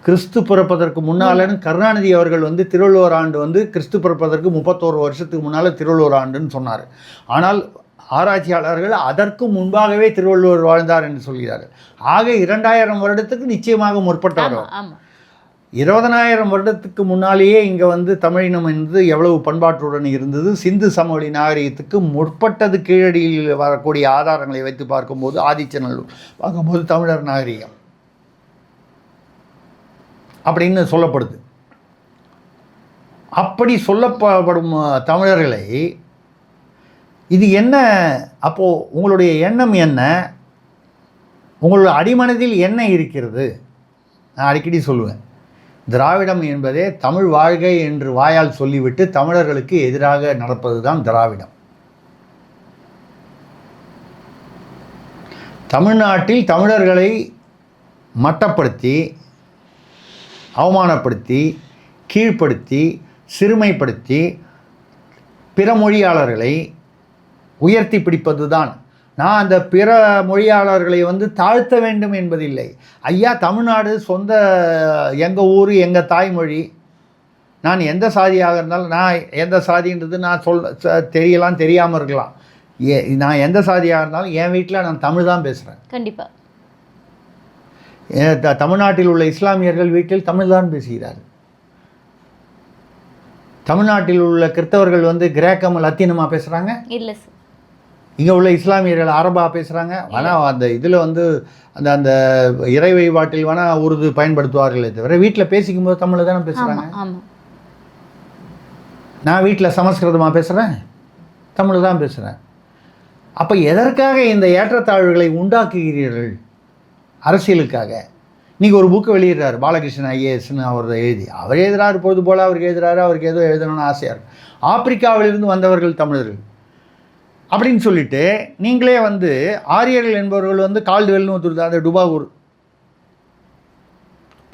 கிறிஸ்து பிறப்பதற்கு முன்னாலன்னு கருணாநிதி அவர்கள் வந்து திருவள்ளுவர் ஆண்டு வந்து கிறிஸ்து பிறப்பதற்கு 31 வருஷத்துக்கு முன்னால் திருவள்ளுவர் ஆண்டுன்னு சொன்னார். ஆனால் ஆராய்ச்சியாளர்கள் அதற்கு முன்பாகவே திருவள்ளுவர் வாழ்ந்தார் என்று சொல்கிறார்கள். ஆக 2000 வருடத்துக்கு நிச்சயமாக முற்பட்டவர். 20,000 வருடத்துக்கு முன்னாலேயே இங்கே வந்து தமிழினம் என்பது எவ்வளவு பண்பாட்டுடன் இருந்தது. சிந்து சமவெளி நாகரிகத்துக்கு முற்பட்டது கீழடியில் வரக்கூடிய ஆதாரங்களை வைத்து பார்க்கும்போது, ஆதிச்சநல்லூர் பார்க்கும்போது தமிழர் நாகரிகம் அப்படின்னு சொல்லப்படுது. அப்படி சொல்லப்படும் தமிழர்களை இது என்ன? அப்போது உங்களுடைய எண்ணம் என்ன? உங்களுடைய அடிமனதில் என்ன இருக்கிறது? நான் அடிக்கடி சொல்லுவேன், திராவிடம் என்பதே தமிழ் வாழ்க என்று வாயால் சொல்லிவிட்டு தமிழர்களுக்கு எதிராக நடப்பது தான் திராவிடம். தமிழ்நாட்டில் தமிழர்களை மட்டப்படுத்தி, அவமானப்படுத்தி, கீழ்ப்படுத்தி, சிறுமைப்படுத்தி பிற மொழியாளர்களை உயர்த்தி பிடிப்பது தான். நான் அந்த பிற மொழியாளர்களை வந்து தாழ்த்த வேண்டும் என்பதில்லை. ஐயா, தமிழ்நாடு சொந்த எங்கள் ஊர், எங்கள் தாய்மொழி. நான் எந்த சாதியாக இருந்தாலும், நான் எந்த சாதின்றது நான் தெரியலாம், தெரியாமல் இருக்கலாம். நான் எந்த சாதியாக இருந்தாலும் என் வீட்டில் நான் தமிழ் தான் பேசுகிறேன். கண்டிப்பாக. தமிழ்நாட்டில் உள்ள இஸ்லாமியர்கள் வீட்டில் தமிழ் தான் பேசுகிறார்கள். தமிழ்நாட்டில் உள்ள கிறிஸ்தவர்கள் வந்து கிரேக்கம் லத்தீனமாக பேசுகிறாங்க? இல்லை சார். இங்கே உள்ள இஸ்லாமியர்கள் அரபா பேசுகிறாங்க. ஆனால் அந்த இதில் வந்து அந்த அந்த இறை வழிபாட்டில் வேணால் உருது பயன்படுத்துவார்களே தவிர வீட்டில் பேசிக்கும் போது தமிழில் தானே பேசுகிறாங்க. நான் வீட்டில் சமஸ்கிருதமாக பேசுகிறேன், தமிழ் தான் பேசுகிறேன். அப்போ எதற்காக இந்த ஏற்றத்தாழ்வுகளை உண்டாக்குகிறீர்கள்? அரசியலுக்காக. இன்றைக்கி ஒரு புக்கு வெளியிடுறாரு பாலகிருஷ்ணன் ஐஏஎஸ்ன்னு அவர் எழுதுகிறார். பொழுது போல் அவருக்கு எழுதுகிறாரு, அவருக்கு ஏதோ எழுதணும்னு ஆசையாக இருக்குது. ஆப்பிரிக்காவிலிருந்து வந்தவர்கள் தமிழர்கள் அப்படின்னு சொல்லிட்டு நீங்களே வந்து ஆரியர்கள் என்பவர்கள் வந்து கால்டுவெல்னு ஒருத்தர், அந்த டுபாகூர்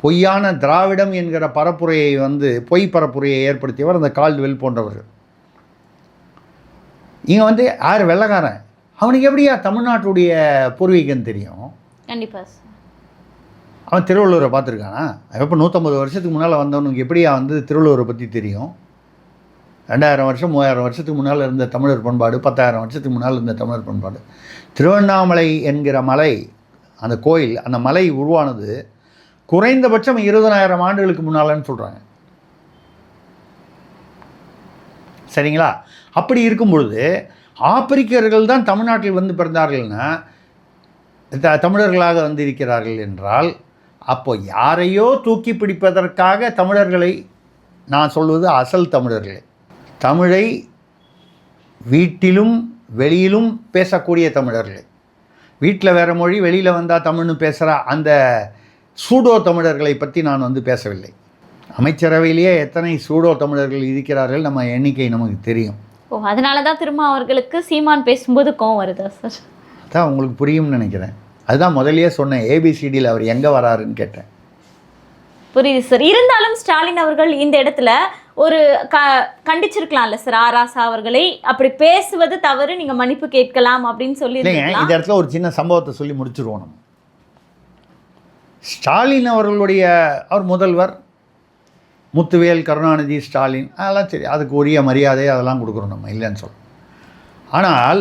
பொய்யான திராவிடம் என்கிற பரப்புரையை வந்து பொய் பரப்புரையை ஏற்படுத்தியவர் அந்த கால்டுவெல் போன்றவர்கள். இங்கே வந்து யார் வெள்ளைக்காரன், அவனுக்கு எப்படியா தமிழ்நாட்டுடைய பூர்வீகம் தெரியும்? கண்டிப்பாக. அவன் திருவள்ளுவரை பார்த்துருக்கானா? எப்போ 150 வருஷத்துக்கு முன்னால் வந்தவனுக்கு எப்படியா வந்து திருவள்ளுவரை பற்றி தெரியும்? 2000 வருஷம் 3000 வருஷத்துக்கு முன்னால் இருந்த தமிழர் பண்பாடு, 10,000 வருஷத்துக்கு முன்னால் இருந்த தமிழர் பண்பாடு. திருவண்ணாமலை என்கிற மலை, அந்த கோயில், அந்த மலை உருவானது குறைந்தபட்சம் 20,000 ஆண்டுகளுக்கு முன்னாலன்னு சொல்கிறாங்க. சரிங்களா? அப்படி இருக்கும் பொழுது ஆப்பிரிக்கர்கள் தான் தமிழ்நாட்டில் வந்து பிறந்தார்கள்னா, தமிழர்களாக வந்து இருக்கிறார்கள் என்றால், அப்போ யாரையோ தூக்கி பிடிப்பதற்காக தமிழர்களை, நான் சொல்வது அசல் தமிழர்களை, தமிழை வீட்டிலும் வெளியிலும் பேசக்கூடிய தமிழர்களை, வீட்டில் வேறு மொழி வெளியில் வந்தால் தமிழ்னு பேசுகிற அந்த சூடோ தமிழர்களை பற்றி நான் வந்து பேசவில்லை. அமைச்சரவையிலேயே எத்தனை சூடோ தமிழர்கள் இருக்கிறார்கள் நம்ம எண்ணிக்கை நமக்கு தெரியும். ஓ, அதனால தான் திரும்ப அவர்களுக்கு சீமான் பேசும்போது கோவம் வருதா சார்? அதான் உங்களுக்கு புரியும்னு நினைக்கிறேன். அதுதான் முதலியே சொன்னேன், ஏபிசிடியில் அவர் எங்கே வராருன்னு கேட்டேன். புரியுது சார். இருந்தாலும் ஸ்டாலின் அவர்கள் இந்த இடத்துல ஒரு கண்டிச்சிருக்கலாம்ல சார், ஆராசா அவர்களை அப்படி பேசுவது தவறு, நீங்க மன்னிப்பு கேட்கலாம் அப்படின்னு சொல்லி. இந்த இடத்துல ஒரு சின்ன சம்பவத்தை சொல்லி முடிச்சிருவோம் நம்ம. ஸ்டாலின் அவர்களுடைய அவர் முதல்வர் முத்துவேல், கருணாநிதி, ஸ்டாலின், அதெல்லாம் சரி, அதுக்கு உரிய மரியாதை அதெல்லாம் கொடுக்குறோம் நம்ம, இல்லைன்னு சொல்கிறோம். ஆனால்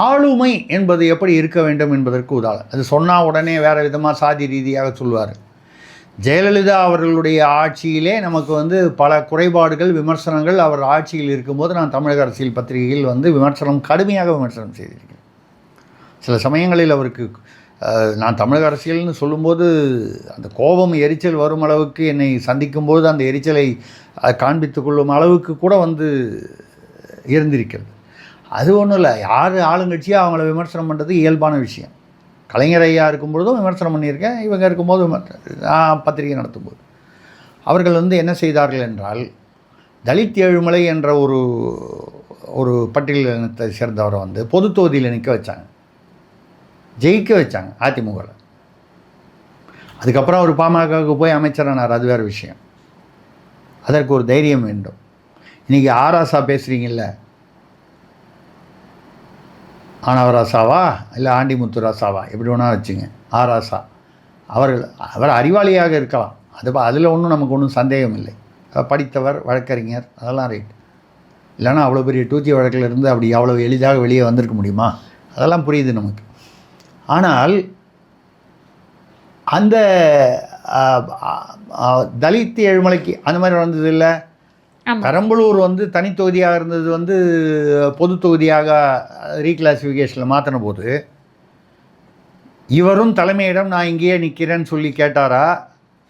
ஆளுமை என்பது எப்படி இருக்க வேண்டும் என்பதற்கு உதாரணம். அது சொன்னால் உடனே வேறு விதமாக சாதி ரீதியாக சொல்வார். ஜெயலலிதா அவர்களுடைய ஆட்சியிலே நமக்கு வந்து பல குறைபாடுகள், விமர்சனங்கள் அவர் ஆட்சியில் இருக்கும்போது நான் தமிழக அரசியல் பத்திரிகையில் வந்து கடுமையாக விமர்சனம் செய்திருக்கிறேன். சில சமயங்களில் அவருக்கு நான் தமிழக அரசியல்னு சொல்லும்போது அந்த கோபம் எரிச்சல் வரும் அளவுக்கு என்னை சந்திக்கும்போது அந்த எரிச்சலை காண்பித்து கொள்ளும் அளவுக்கு கூட வந்து இருந்திருக்கிறது. அது ஒன்றும் இல்லை, யார் ஆளுங்கட்சியாக அவங்கள விமர்சனம் பண்ணுறது இயல்பான விஷயம். கலைஞர் ஐயா இருக்கும்பொழுதும் விமர்சனம் பண்ணியிருக்கேன், இவங்க இருக்கும்போது நான் பத்திரிகை நடத்தும்போது. அவர்கள் வந்து என்ன செய்தார்கள் என்றால், தலித் ஏழுமலை என்ற ஒரு பட்டியலினத்தை சேர்ந்தவரை வந்து பொது தொகுதியில் நிற்க வச்சாங்க, ஜெயிக்க வச்சாங்க அதிமுகவில். அதுக்கப்புறம் அவர் பாமகவுக்கு போய் அமைச்சரானார், அது வேறு விஷயம். அதற்கு ஒரு தைரியம் வேண்டும். இன்றைக்கி ஆராசா பேசுகிறீங்கல்ல, ஆனவராசாவா இல்லை ஆண்டிமுத்து ராசாவா எப்படி வேணா வச்சுங்க, ஆராசா அவர் அறிவாளியாக இருக்கலாம், அதில் ஒன்றும் நமக்கு ஒன்றும் சந்தேகம் இல்லை. படித்தவர், வழக்கறிஞர், அதெல்லாம் ரைட். இல்லைன்னா அவ்வளோ பெரிய டூச்சி வழக்கிலிருந்து அப்படி அவ்வளோ எளிதாக வெளியே வந்திருக்க முடியுமா, அதெல்லாம் புரியுது நமக்கு. ஆனால் அந்த தலித் ஏழுமலைக்கு அந்த மாதிரி வந்தது இல்லை. பெரம்பலூர் வந்து தனி தொகுதியாக இருந்தது வந்து பொது தொகுதியாக ரீக்ளாசிஃபிகேஷனில் மாற்றின போது இவரும் தலைமையிடம் நான் இங்கேயே நிற்கிறேன்னு சொல்லி கேட்டாரா,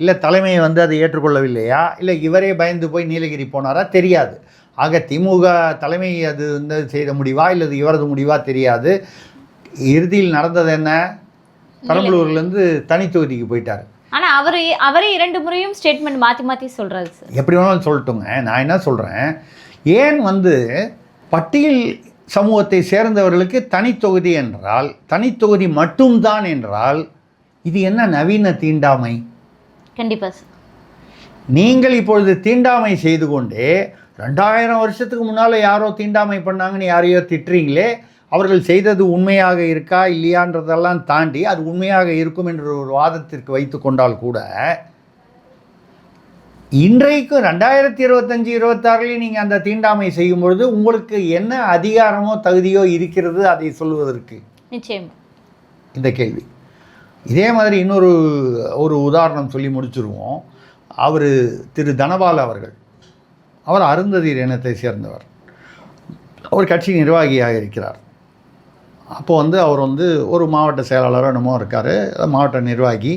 இல்லை தலைமையை வந்து அதை ஏற்றுக்கொள்ளவில்லையா, இல்லை இவரே பயந்து போய் நீலகிரி போனாரா, தெரியாது. ஆக திமுக தலைமை அது வந்து செய்த முடிவா இல்லை இவரது முடிவா தெரியாது. இறுதியில் நடந்தது என்ன, பெரம்பலூர்லேருந்து தனி தொகுதிக்கு போயிட்டார். ஆனால் அவரே 2 முறையும் ஸ்டேட்மெண்ட் மாற்றி சொல்கிறாரு சார். எப்படி வேணாலும் சொல்லட்டுங்க. நான் என்ன சொல்கிறேன், ஏன் வந்து பட்டியல் சமூகத்தை சேர்ந்தவர்களுக்கு தனி தொகுதி என்றால், தனி தொகுதி மட்டும்தான் என்றால், இது என்ன நவீன தீண்டாமை? கண்டிப்பாக சார். நீங்கள் இப்பொழுது தீண்டாமை செய்து கொண்டே 2000 வருஷத்துக்கு முன்னால் யாரோ தீண்டாமை பண்ணாங்கன்னு யாரையோ திட்டுறீங்களே, அவர்கள் செய்தது உண்மையாக இருக்கா இல்லையான்றதெல்லாம் தாண்டி அது உண்மையாக இருக்கும் என்ற ஒரு வாதத்திற்கு வைத்து கொண்டால் கூட இன்றைக்கு 2025-26 நீங்கள் அந்த தீண்டாமை செய்யும் பொழுது உங்களுக்கு என்ன அதிகாரமோ தகுதியோ இருக்கிறது அதை சொல்வதற்கு? நிச்சயம் இந்த கேள்வி. இதே மாதிரி இன்னொரு உதாரணம் சொல்லி முடிச்சிருவோம். அவர் திரு தனபால் அவர்கள், அவர் அருந்ததியர் இனத்தை சேர்ந்தவர், அவர் கட்சி நிர்வாகியாக இருக்கிறார். அப்போது வந்து அவர் வந்து ஒரு மாவட்ட செயலாளரோ என்னமோ இருக்கார், மாவட்ட நிர்வாகி.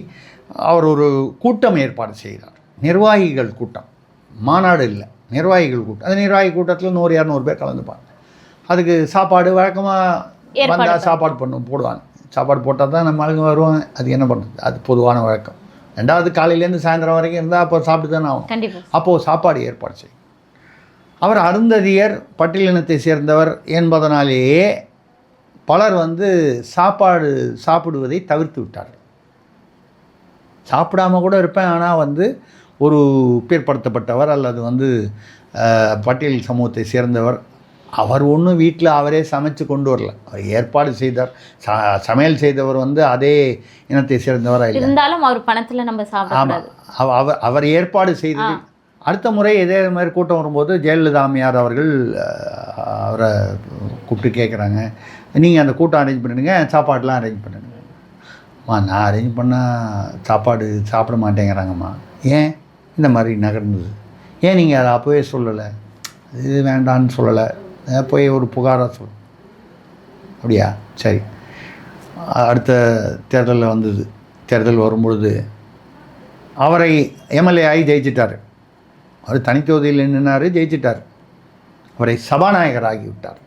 அவர் ஒரு கூட்டம் ஏற்பாடு செய்கிறார், நிர்வாகிகள் கூட்டம், மாநாடு இல்லை, நிர்வாகிகள் கூட்டம். அந்த நிர்வாகி கூட்டத்தில் 100-200 பேர் கலந்துப்பாங்க. அதுக்கு சாப்பாடு வழக்கமாக வந்தால் சாப்பாடு போடுவாங்க. சாப்பாடு போட்டால் தான் நம்ம ஆளுங்க வருவாங்க. அது என்ன பண்ணுறது, அது பொதுவான வழக்கம். 2வது காலையிலேருந்து சாயந்தரம் வரைக்கும் இருந்தால் அப்போ சாப்பிட்டு தானே ஆகும். அப்போது சாப்பாடு ஏற்பாடு செய்யும். அவர் அருந்ததியர் பட்டியலினத்தை சேர்ந்தவர் என்பதனாலேயே பலர் வந்து சாப்பிடுவதை தவிர்த்து விட்டார். சாப்பிடாம கூட இருப்பேன், ஆனால் வந்து ஒரு பிற்படுத்தப்பட்டவர் அல்லது வந்து பட்டியல் சமூகத்தை சேர்ந்தவர், அவர் ஒன்றும் வீட்டில் அவரே சமைச்சு கொண்டு வரல, அவர் ஏற்பாடு செய்தார். சமையல் செய்தவர் வந்து அதே இனத்தை சேர்ந்தவராக இருந்தாலும் அவர் பணத்தில் நம்ம சாப்பிடக்கூடாது. அவர் ஏற்பாடு செய்தது. அடுத்த முறை இதே மாதிரி கூட்டம் வரும்போது ஜெயலலிதா அம்மையார் அவர்கள் அவரை கூப்பிட்டு கேட்குறாங்க, நீங்கள் அந்த கூட்டம் அரேஞ்ச் பண்ணிடுங்க, சாப்பாடெலாம் அரேஞ்ச் பண்ணிடுங்க. நான் அரேஞ்ச் பண்ணால் சாப்பாடு சாப்பிட மாட்டேங்கிறாங்கம்மா, ஏன் இந்த மாதிரி நகர்ந்தது, ஏன் நீங்கள் அதை அப்போவே சொல்லலை, இது வேண்டான்னு சொல்லலை, போய் ஒரு புகாராக சொல்ல. அப்படியா, சரி. அடுத்த தேர்தலில் வந்தது. தேர்தல் வரும்பொழுது அவரை எம்எல்ஏ ஆகி ஜெயிச்சிட்டார். அவர் தனித்தொகுதியில் நின்றார், ஜெயிச்சிட்டார். அவரை சபாநாயகர் ஆகிவிட்டார்.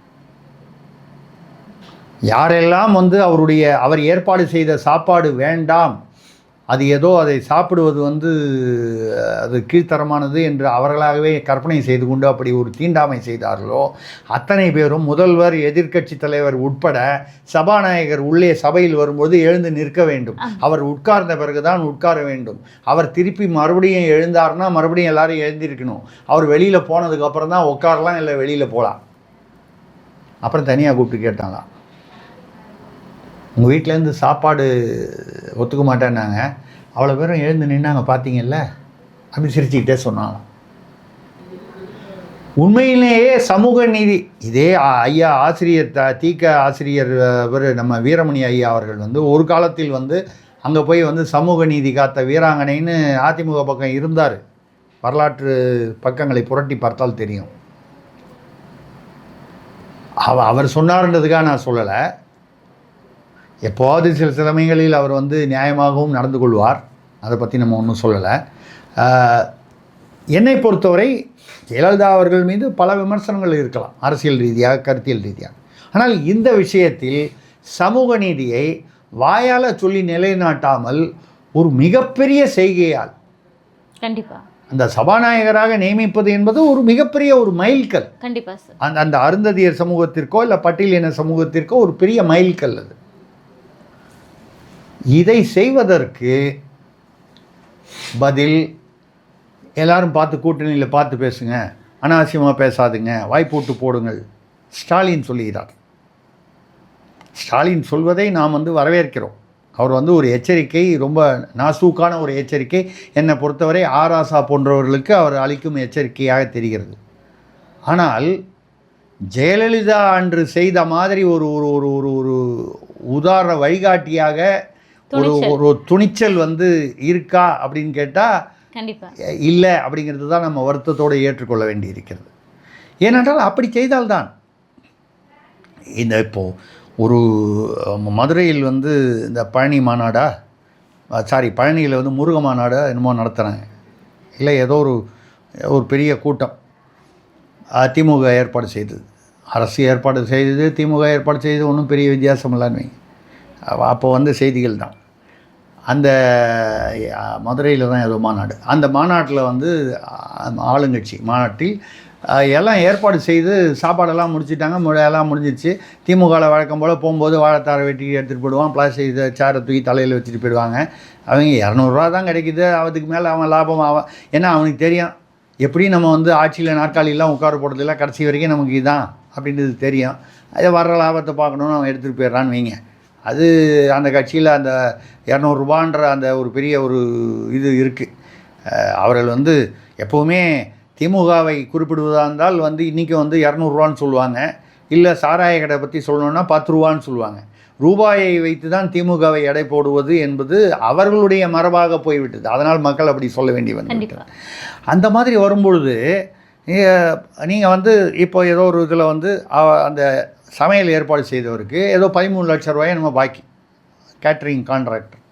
யாரெல்லாம் வந்து அவர் ஏற்பாடு செய்த சாப்பாடு வேண்டாம், அது ஏதோ அதை சாப்பிடுவது வந்து அது கீழ்த்தரமானது என்று அவர்களாகவே கற்பனை செய்து கொண்டு அப்படி ஒரு தீண்டாமை செய்தார்களோ அத்தனை பேரும் முதல்வர், எதிர்க்கட்சி தலைவர் உட்பட சபாநாயகர் உள்ளே சபையில் வரும்போது எழுந்து நிற்க வேண்டும். அவர் உட்கார்ந்த பிறகுதான் உட்கார வேண்டும். அவர் திருப்பி மறுபடியும் எழுந்தார்னா மறுபடியும் எல்லாரும் எழுந்திருக்கணும். அவர் வெளியில் போனதுக்கப்புறம் தான் உட்காரலாம், இல்லை வெளியில் போகலாம். அப்புறம் தனியாக கூப்பிட்டு கேட்டாங்க, உங்கள் வீட்டிலேருந்து சாப்பாடு ஒத்துக்க மாட்டேன்னாங்க, அவ்வளோ பேரும் எழுந்து நின்னாங்க பார்த்தீங்கல்ல, அப்படி சிரிச்சுக்கிட்டே சொன்னாங்க. உண்மையிலேயே சமூக நீதி. இதே ஐயா ஆசிரியர் தீக்க ஆசிரியர் நம்ம வீரமணி ஐயா அவர்கள் வந்து ஒரு காலத்தில் வந்து அங்கே போய் வந்து சமூக நீதி காத்த வீராங்கனைன்னு அதிமுக பக்கம் இருந்தார். வரலாற்று பக்கங்களை புரட்டி பார்த்தால் தெரியும். அவர் சொன்னார்ன்றதுக்காக நான் சொல்லலை. எப்போவாவது சில சமயங்களில் அவர் வந்து நியாயமாகவும் நடந்து கொள்வார், அதை பற்றி நம்ம ஒன்றும் சொல்லலை. என்னை பொறுத்தவரை ஜெயலலிதா அவர்கள் மீது பல விமர்சனங்கள் இருக்கலாம், அரசியல் ரீதியாக, கருத்தியல் ரீதியாக. ஆனால் இந்த விஷயத்தில் சமூக நீதியை வாயால் சொல்லி நிலைநாட்டாமல் ஒரு மிகப்பெரிய செய்கையால் கண்டிப்பாக அந்த சபாநாயகராக நியமிப்பது என்பது ஒரு மிகப்பெரிய ஒரு மைல்கல். கண்டிப்பாக சார். அந்த அருந்ததியர் சமூகத்திற்கோ இல்லை பட்டியலின சமூகத்திற்கோ ஒரு பெரிய மைல்கல் அது. இதை செய்வதற்கு பதில் எல்லாரும் பார்த்து கூட்டணியில் பார்த்து பேசுங்க, அனாவசியமாக பேசாதுங்க, வாய்ப்பூட்டு போடுங்கள் ஸ்டாலின் சொல்லுகிறார். ஸ்டாலின் சொல்வதை நாம் வந்து வரவேற்கிறோம். அவர் வந்து ஒரு எச்சரிக்கை, ரொம்ப நாசூக்கான ஒரு எச்சரிக்கை. என்னை பொறுத்தவரை ஆராசா போன்றவர்களுக்கு அவர் அளிக்கும் எச்சரிக்கையாக தெரிகிறது. ஆனால் ஜெயலலிதா அன்று செய்த மாதிரி ஒரு ஒரு ஒரு ஒரு ஒரு உதாரண வழிகாட்டியாக ஒரு துணிச்சல் வந்து இருக்கா அப்படின்னு கேட்டால் கண்டிப்பாக இல்லை அப்படிங்கிறது தான் நம்ம வருத்தத்தோடு ஏற்றுக்கொள்ள வேண்டி இருக்கிறது. ஏனென்றால் அப்படி செய்தால்தான் இந்த இப்போது ஒரு மதுரையில் வந்து இந்த பழனி மாநாடா பழனியில் வந்து முருக மாநாடா என்னமோ நடத்துகிறாங்க, இல்லை ஏதோ ஒரு பெரிய கூட்டம் திமுக ஏற்பாடு செய்தது, அரசு ஏற்பாடு செய்தது, திமுக ஏற்பாடு செய்தது, ஒன்றும் பெரிய வித்தியாசம் இல்லைன்னு. அப்போ வந்து செய்திகள் தான் அந்த மதுரையில் தான் ஏதோ மாநாடு. அந்த மாநாட்டில் வந்து ஆளுங்கட்சி மாநாட்டில் எல்லாம் ஏற்பாடு செய்து சாப்பாடெல்லாம் முடிச்சுட்டாங்க, எல்லாம் முடிஞ்சிடுச்சு. திமுகவில் வழக்கம் போல் போகும்போது வாழைத்தாரை வெட்டி எடுத்துகிட்டு போயிடுவான், பிளாஸ்டிக் சேரை தூக்கி தலையில் வச்சுட்டு போயிடுவாங்க. அவங்க 200 தான் கிடைக்குது, அதுக்கு மேலே அவன் லாபம் ஏன்னா அவனுக்கு தெரியும் எப்படி நம்ம வந்து ஆட்சியில் நாற்காலியெல்லாம் உட்கார போடுறதில்ல, கடைசி வரைக்கும் நமக்கு இதுதான் அப்படின்றது தெரியும். அதை வர்ற லாபத்தை பார்க்கணுன்னு அவன் எடுத்துகிட்டு போயிடுறான்னு வைங்க. அது அந்த கட்சியில் அந்த 200 அந்த ஒரு பெரிய ஒரு இது இருக்குது. அவர்கள் வந்து எப்போவுமே திமுகவை குறிப்பிடுவதாக இருந்தால் வந்து இன்றைக்கி வந்து 200 சொல்லுவாங்க, இல்லை சாராய கடை பற்றி சொல்லணுன்னா 10 சொல்லுவாங்க. ரூபாயை வைத்து தான் திமுகவை எடை போடுவது என்பது அவர்களுடைய மரபாக போய்விட்டது. அதனால் மக்கள் அப்படி சொல்ல வேண்டி வந்து அந்த மாதிரி வரும்பொழுது நீங்கள் வந்து இப்போ ஏதோ ஒரு இதில் வந்து அந்த சமையல் ஏற்பாடு செய்தவருக்கு ஏதோ 13 லட்சம் ரூபாயை நம்ம பாக்கி கேட்ரிங் கான்ட்ராக்டர்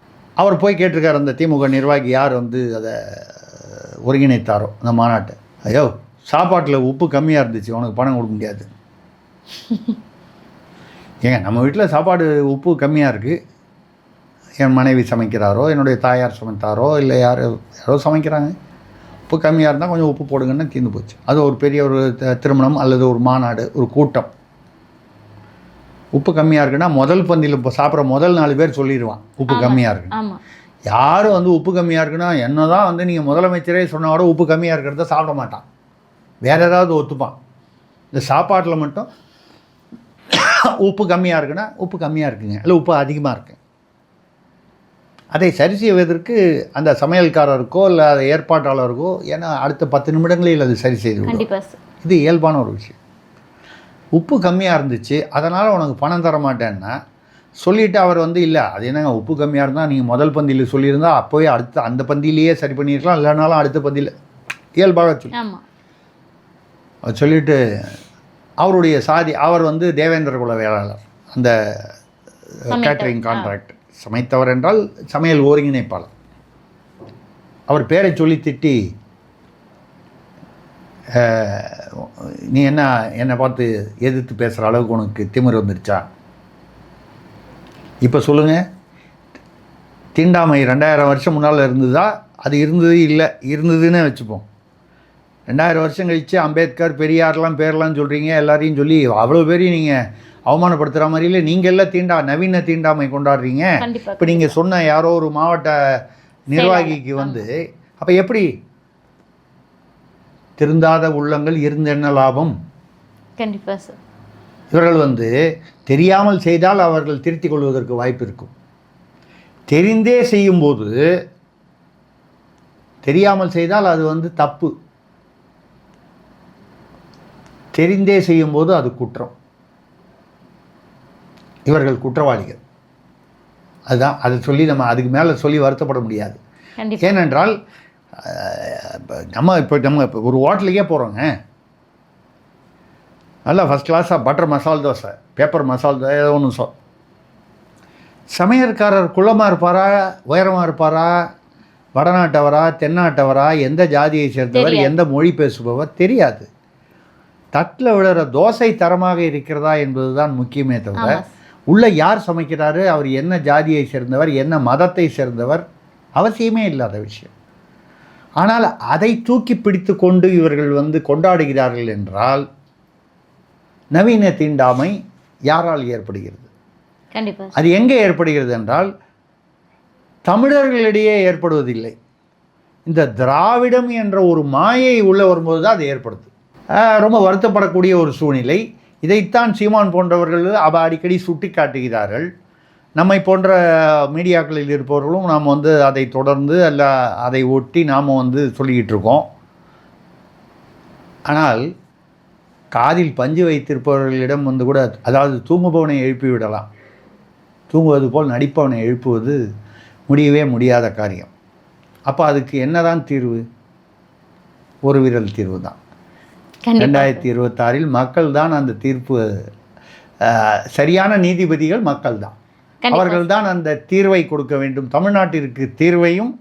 அவர் போய் கேட்டிருக்கார் அந்த திமுக நிர்வாகி யார் வந்து அதை ஒருங்கிணைத்தாரோ அந்த மாநாட்டை. ஐயோ சாப்பாட்டில் உப்பு கம்மியாக இருந்துச்சு, உனக்கு பணம் கொடுக்க முடியாது. ஏங்க நம்ம வீட்டில் சாப்பாடு உப்பு கம்மியாக இருக்குது, என் மனைவி சமைக்கிறாரோ என்னுடைய தாயார் சமைத்தாரோ இல்லை யாரோ சமைக்கிறாங்க, உப்பு கம்மியாக இருந்தால் கொஞ்சம் உப்பு போடுங்கன்னு தீர்ந்து போச்சு. அது ஒரு பெரிய ஒரு திருமணம் அல்லது ஒரு மாநாடு, ஒரு கூட்டம். உப்பு கம்மியாக இருக்குன்னா முதல் பந்தியில் இப்போ சாப்பிட்ற முதல் 4 பேர் சொல்லிடுவான் உப்பு கம்மியாக இருக்குன்னு. யாரும் வந்து உப்பு கம்மியாக இருக்குன்னா என்ன தான் வந்து நீங்கள் முதலமைச்சரே சொன்னோட உப்பு கம்மியாக இருக்கிறத சாப்பிட மாட்டான், வேறு ஏதாவது ஒத்துப்பான். இந்த சாப்பாட்டில் மட்டும் உப்பு கம்மியாக இருக்குன்னா உப்பு கம்மியாக இருக்குங்க, இல்லை உப்பு அதிகமாக இருக்கு. அதை சரி செய்வதற்கு அந்த சமையல்காரருக்கோ இல்லை அதை ஏற்பாட்டாளருக்கோ ஏன்னா அடுத்த 10 நிமிடங்களில் அது சரி செய்து இது இயல்பான ஒரு விஷயம். உப்பு கம்மியாக இருந்துச்சு அதனால் உனக்கு பணம் தர மாட்டேன்னா சொல்லிவிட்டு அவர் வந்து இல்லை அது என்னங்க உப்பு கம்மியாக இருந்தால் நீங்கள் முதல் பந்தியில் சொல்லியிருந்தால் அப்போவே அடுத்த அந்த பந்தியிலேயே சரி பண்ணியிருக்கலாம், இல்லைனாலும் அடுத்த பந்தியில் இயல்பாக சொல்லி சொல்லிவிட்டு அவருடைய அவர் வந்து தேவேந்திர குல வேளாளர், அந்த கேட்ரிங் கான்ட்ராக்ட் சமைத்தவர் என்றால் சமையல் ஒருங்கிணைப்பாளர். அவர் பேரை சொல்லி திட்டி நீ என்னை பார்த்து எதிர்த்து பேசுகிற அளவுக்கு உனக்கு திமிர் வந்துடுச்சா? இப்போ சொல்லுங்கள், தீண்டாமை 2000 வருஷம் முன்னால் இருந்ததா? அது இருந்ததுன்னு வச்சுப்போம். 2000 வருஷம் கழித்து அம்பேத்கர் பெரியார்லாம் பேர்லாம் சொல்கிறீங்க, எல்லாரையும் சொல்லி அவ்வளோ பேரையும் நீங்கள் அவமானப்படுத்துகிற மாதிரில நீங்கள் எல்லாம் நவீன தீண்டாமை கொண்டாடுறீங்க. இப்போ நீங்கள் சொன்ன யாரோ ஒரு மாவட்ட நிர்வாகிக்கு வந்து அப்போ எப்படி திருந்தாத உள்ளங்கள் இருந்த என்ன லாபம்? கண்டிப்பாக சார். இவர்கள் வந்து தெரியாமல் செய்தால் அவர்கள் திருத்திக் கொள்வதற்கு வாய்ப்பு இருக்கும். தெரிந்தே செய்யும்போது தெரியாமல் செய்தால் அது வந்து தப்பு, தெரிந்தே செய்யும்போது அது குற்றம். இவர்கள் குற்றவாளிகள். அதுதான் அதை சொல்லி நம்ம அதுக்கு மேலே சொல்லி வருத்தப்பட முடியாது. ஏனென்றால் நம்ம இப்போ ஒரு ஹோட்டலுக்கே போகிறோங்க, நல்லா ஃபஸ்ட் கிளாஸாக பட்டர் மசால் தோசை, பேப்பர் மசால் தோசை ஏதோ ஒன்று சமையற்காரர் குள்ளமாக இருப்பாரா, உயரமாக இருப்பாரா, வடநாட்டவரா, தென்னாட்டவரா, எந்த ஜாதியை சேர்ந்தவர், தெரியாது. எந்த மொழி பேசுபவர் தெரியாது. தட்டில் விழுற தோசை தரமாக இருக்கிறதா என்பது தான் முக்கியமே தவிர, ஆமா. உள்ள யார் சமைக்கிறாரு, அவர் என்ன ஜாதியை சேர்ந்தவர், என்ன மதத்தை சேர்ந்தவர் அவசியமே இல்லாத விஷயம். ஆனால் அதை தூக்கி பிடித்து கொண்டு இவர்கள் கொண்டாடுகிறார்கள் என்றால் நவீன தீண்டாமை யாரால் ஏற்படுகிறது? கண்டிப்பா அது எங்கே ஏற்படுகிறது என்றால் தமிழர்களிடையே ஏற்படுவதில்லை. இந்த திராவிடம் என்ற ஒரு மாயை உள்ளே வரும்போது தான் அது ஏற்படுது. ரொம்ப வருத்தப்படக்கூடிய ஒரு சூழ்நிலை. இதைத்தான் சீமான் போன்றவர்கள் அடிக்கடி சுட்டி காட்டுகிறார்கள். நம்மை போன்ற மீடியாக்களில் இருப்பவர்களும் நாம் அதை தொடர்ந்து அல்ல அதை ஒட்டி நாம் சொல்லிக்கிட்டு இருக்கோம். ஆனால் காதில் பஞ்சு வைத்திருப்பவர்களிடம் கூட, அதாவது தூங்குபவனை எழுப்பி விடலாம், தூங்குவது போல் நடிப்பவனை எழுப்புவது முடியவே முடியாத காரியம். அப்போ அதுக்கு என்னதான் தீர்வு? ஒரு விரல் தீர்வு தான். 2026 மக்கள் தான் அந்த தீர்ப்பு, சரியான நீதிபதிகள் மக்கள் தான். அவர்கள் தான் அந்த தீர்வை கொடுக்க வேண்டும். தமிழ்நாட்டிற்கு தீர்வையும்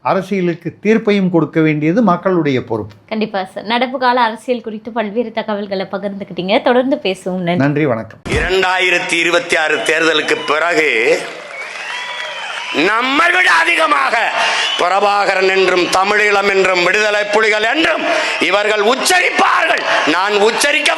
அரசியலுக்கு தீர்ப்பையும் கொடுக்க வேண்டியது மக்களுடைய பொறுப்பு. கண்டிப்பா சார். நடப்பு கால அரசியல் குறித்து பல்வேறு தகவல்களை பகிர்ந்துக்கிட்டீங்க. தொடர்ந்து பேசுவோம். நன்றி, வணக்கம். 2026 தேர்தலுக்கு பிறகு நம்மை விட அதிகமாக பிரபாகரன் என்றும் தமிழீழம் என்றும் விடுதலை புலிகள் என்றும் இவர்கள் உச்சரிப்பார்கள். நான் உச்சரிக்க